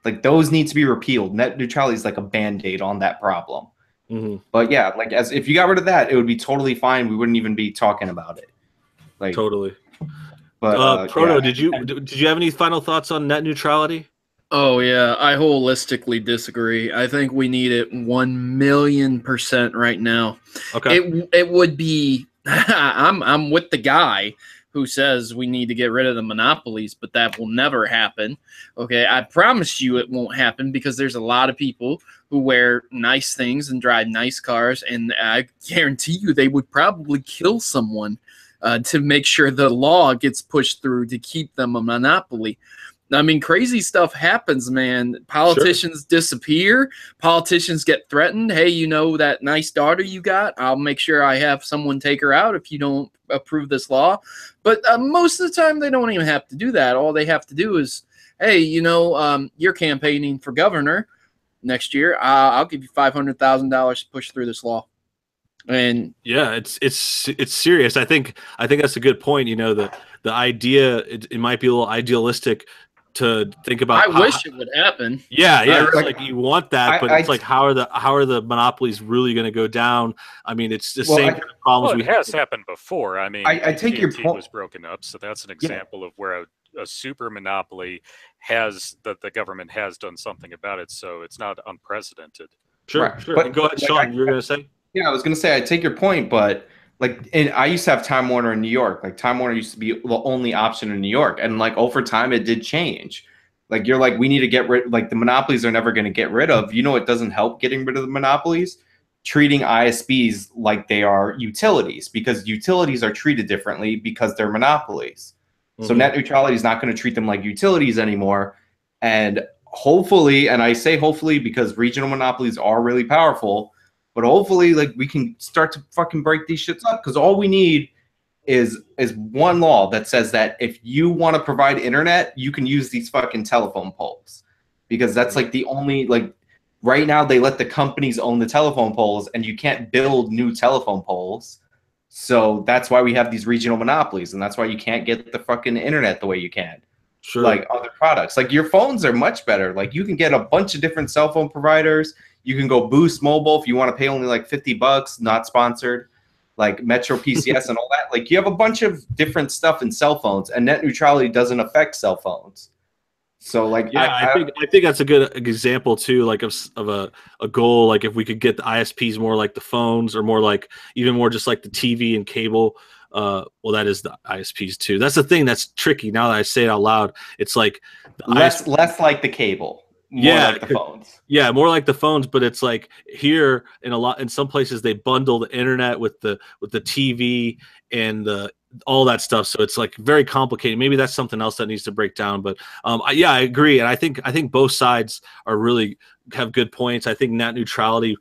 Like those need to be repealed. Net neutrality is like a band-aid on that problem. Hmm. But yeah, like as if you got rid of that, it would be totally fine. We wouldn't even be talking about it. Like Totally. but Proto, yeah. did you have any final thoughts on net neutrality? Oh yeah, I holistically disagree. I think we need it 1,000,000% right now. Okay. It would be I'm with the guy who says we need to get rid of the monopolies, but that will never happen. Okay, I promise you it won't happen because there's a lot of people who wear nice things and drive nice cars, and I guarantee you they would probably kill someone to make sure the law gets pushed through to keep them a monopoly. I mean, crazy stuff happens, man. Politicians disappear. Politicians get threatened. Hey, you know that nice daughter you got? I'll make sure I have someone take her out if you don't approve this law. But most of the time, they don't even have to do that. All they have to do is, hey, you know, you're campaigning for governor next year. I'll give you $500,000 to push through this law. And yeah, it's serious. I think that's a good point. You know, the idea it might be a little idealistic to think about. I wish it would happen. Yeah, it's like- like you want that, but it's like how are the monopolies really going to go down? I mean, it's the same kind of problems Well, we it has happened before. I mean, I take your AT&T point. was broken up, so that's an example of where a super monopoly has that the government has done something about it. So it's not unprecedented. Sure, Right. sure. But, And go ahead, like, Sean. You were going to say? Yeah, I was gonna say I take your point, but like I used to have Time Warner in New York. Like Time Warner used to be the only option in New York, and like over time it did change. Like you're like we need to get rid. Like the monopolies are never going to get rid of. You know, it doesn't help getting rid of the monopolies. Treating ISPs like they are utilities because utilities are treated differently because they're monopolies. So Mhm. net neutrality is not going to treat them like utilities anymore. And hopefully, and I say hopefully because regional monopolies are really powerful. But hopefully, like we can start to fucking break these shits up because all we need is one law that says that if you want to provide internet, you can use these fucking telephone poles because that's like the only like right now they let the companies own the telephone poles and you can't build new telephone poles. So that's why we have these regional monopolies and that's why you can't get the fucking internet the way you can. Sure. Like other products. Like your phones are much better. Like you can get a bunch of different cell phone providers. You can go Boost Mobile if you want to pay only like $50, not sponsored, like Metro PCS and all that. Like you have a bunch of different stuff in cell phones, and net neutrality doesn't affect cell phones. So like, yeah, I think that's a good example too, like of a goal. Like if we could get the ISPs more like the phones, or more like even more just like the TV and cable. Well, that is the ISPs too. That's the thing that's tricky. Now that I say it out loud, it's like less like the cable. More like the phones. Yeah, more like the phones, but it's like here in some places they bundle the internet with the TV and all that stuff. So it's like very complicated. Maybe that's something else that needs to break down. But yeah, I agree, and I think both sides are really have good points. I think net neutrality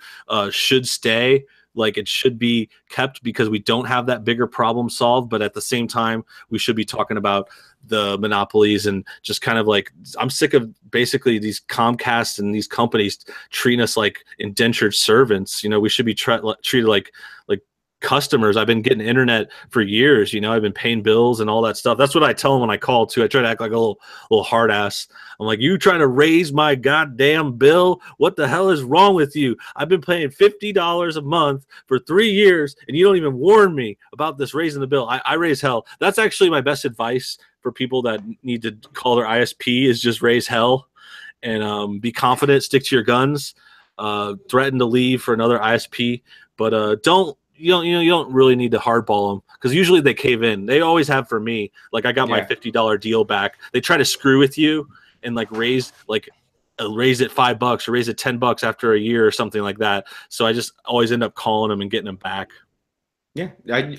should stay. Like it should be kept because we don't have that bigger problem solved. But at the same time, we should be talking about the monopolies and just kind of like I'm sick of basically these Comcast and these companies treating us like indentured servants. You know, we should be treated like customers. I've been getting internet for years. You know, I've been paying bills and all that stuff. That's what I tell them when I call too. I try to act like a little hard ass. I'm like, you trying to raise my goddamn bill? What the hell is wrong with you? I've been paying $50 a month for 3 years, and you don't even warn me about this raising the bill. I raise hell. That's actually my best advice for people that need to call their ISP is just raise hell and be confident, stick to your guns, threaten to leave for another ISP, but you don't really need to hardball them because usually they cave in. They always have for me. Like I got my $50 deal back. They try to screw with you and like raise it $5 or raise it $10 after a year or something like that. So I just always end up calling them and getting them back. Yeah,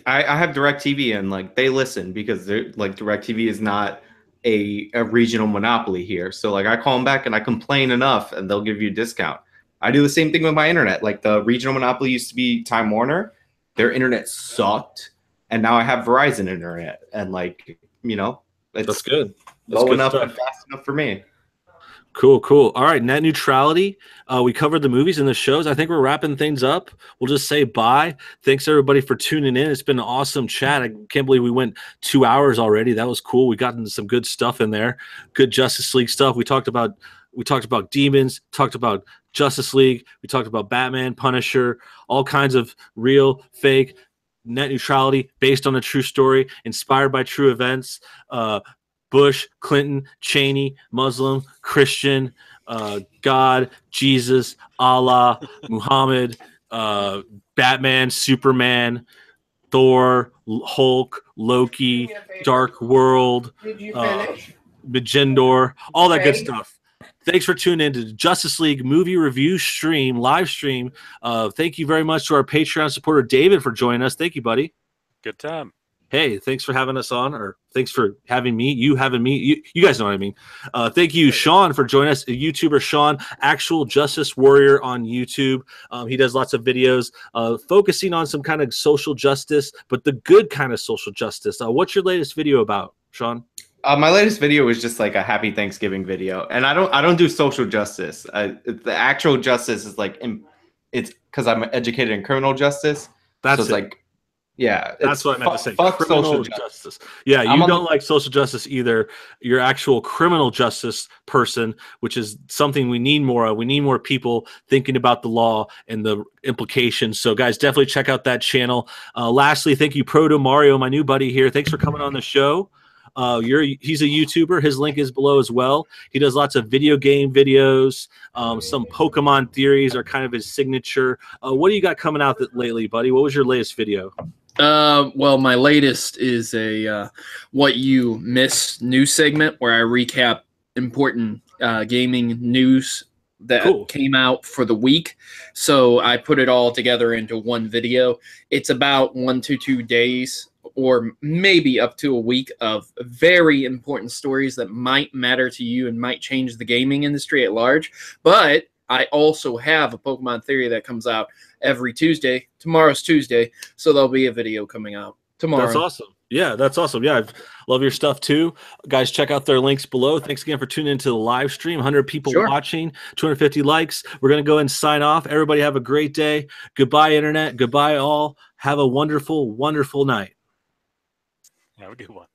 I have DirecTV and like they listen because they're like DirecTV is not a regional monopoly here. So like I call them back and I complain enough and they'll give you a discount. I do the same thing with my internet. Like the regional monopoly used to be Time Warner. Their internet sucked, and now I have Verizon internet, and like you know, it's That's good. That's low good enough stuff. and fast enough for me. Cool, cool. All right, net neutrality. We covered the movies and the shows. I think we're wrapping things up. We'll just say bye. Thanks everybody for tuning in. It's been an awesome chat. I can't believe we went 2 hours already. That was cool. We got into some good stuff in there. Good Justice League stuff. We talked about demons, talked about Justice League, we talked about Batman, Punisher, all kinds of real, fake, net neutrality based on a true story, inspired by true events. Bush, Clinton, Cheney, Muslim, Christian, God, Jesus, Allah, Muhammad, Batman, Superman, Thor, Hulk, Loki, Dark World, Magendor, all that good stuff. Thanks for tuning in to the Justice League movie review stream, live stream. Thank you very much to our Patreon supporter, David, for joining us. Thank you, buddy. Good time. Hey, thanks for having us on, or thanks for having me. You having me. You guys know what I mean. Thank you, Sean, for joining us. A YouTuber, Sean, Actual Justice Warrior on YouTube. He does lots of videos focusing on some kind of social justice, but the good kind of social justice. What's your latest video about, Sean? My latest video was just like a happy Thanksgiving video, and I don't do social justice. The actual justice is like it's because I'm educated in criminal justice. That's so it's like. Yeah, that's what I meant to say. Fuck criminal social justice. Yeah, you don't like social justice either. You're actual criminal justice person, which is something we need more of. We need more people thinking about the law and the implications. So, guys, definitely check out that channel. Lastly, thank you, Proto Mario, my new buddy here. Thanks for coming on the show. He's a YouTuber. His link is below as well. He does lots of video game videos. Some Pokemon theories are kind of his signature. What do you got coming out lately, buddy? What was your latest video? Well, my latest is a what you missed news segment where I recap important gaming news that came out for the week. So I put it all together into one video. It's about 1 to 2 days or maybe up to a week of very important stories that might matter to you and might change the gaming industry at large. But I also have a Pokemon theory that comes out every Tuesday. Tomorrow's Tuesday, so there'll be a video coming out tomorrow. That's awesome. Yeah, that's awesome. Yeah, I love your stuff too. Guys, check out their links below. Thanks again for tuning into the live stream. 100 people watching, 250 likes. We're going to go and sign off. Everybody have a great day. Goodbye, Internet. Goodbye, all. Have a wonderful, wonderful night. Have a good one.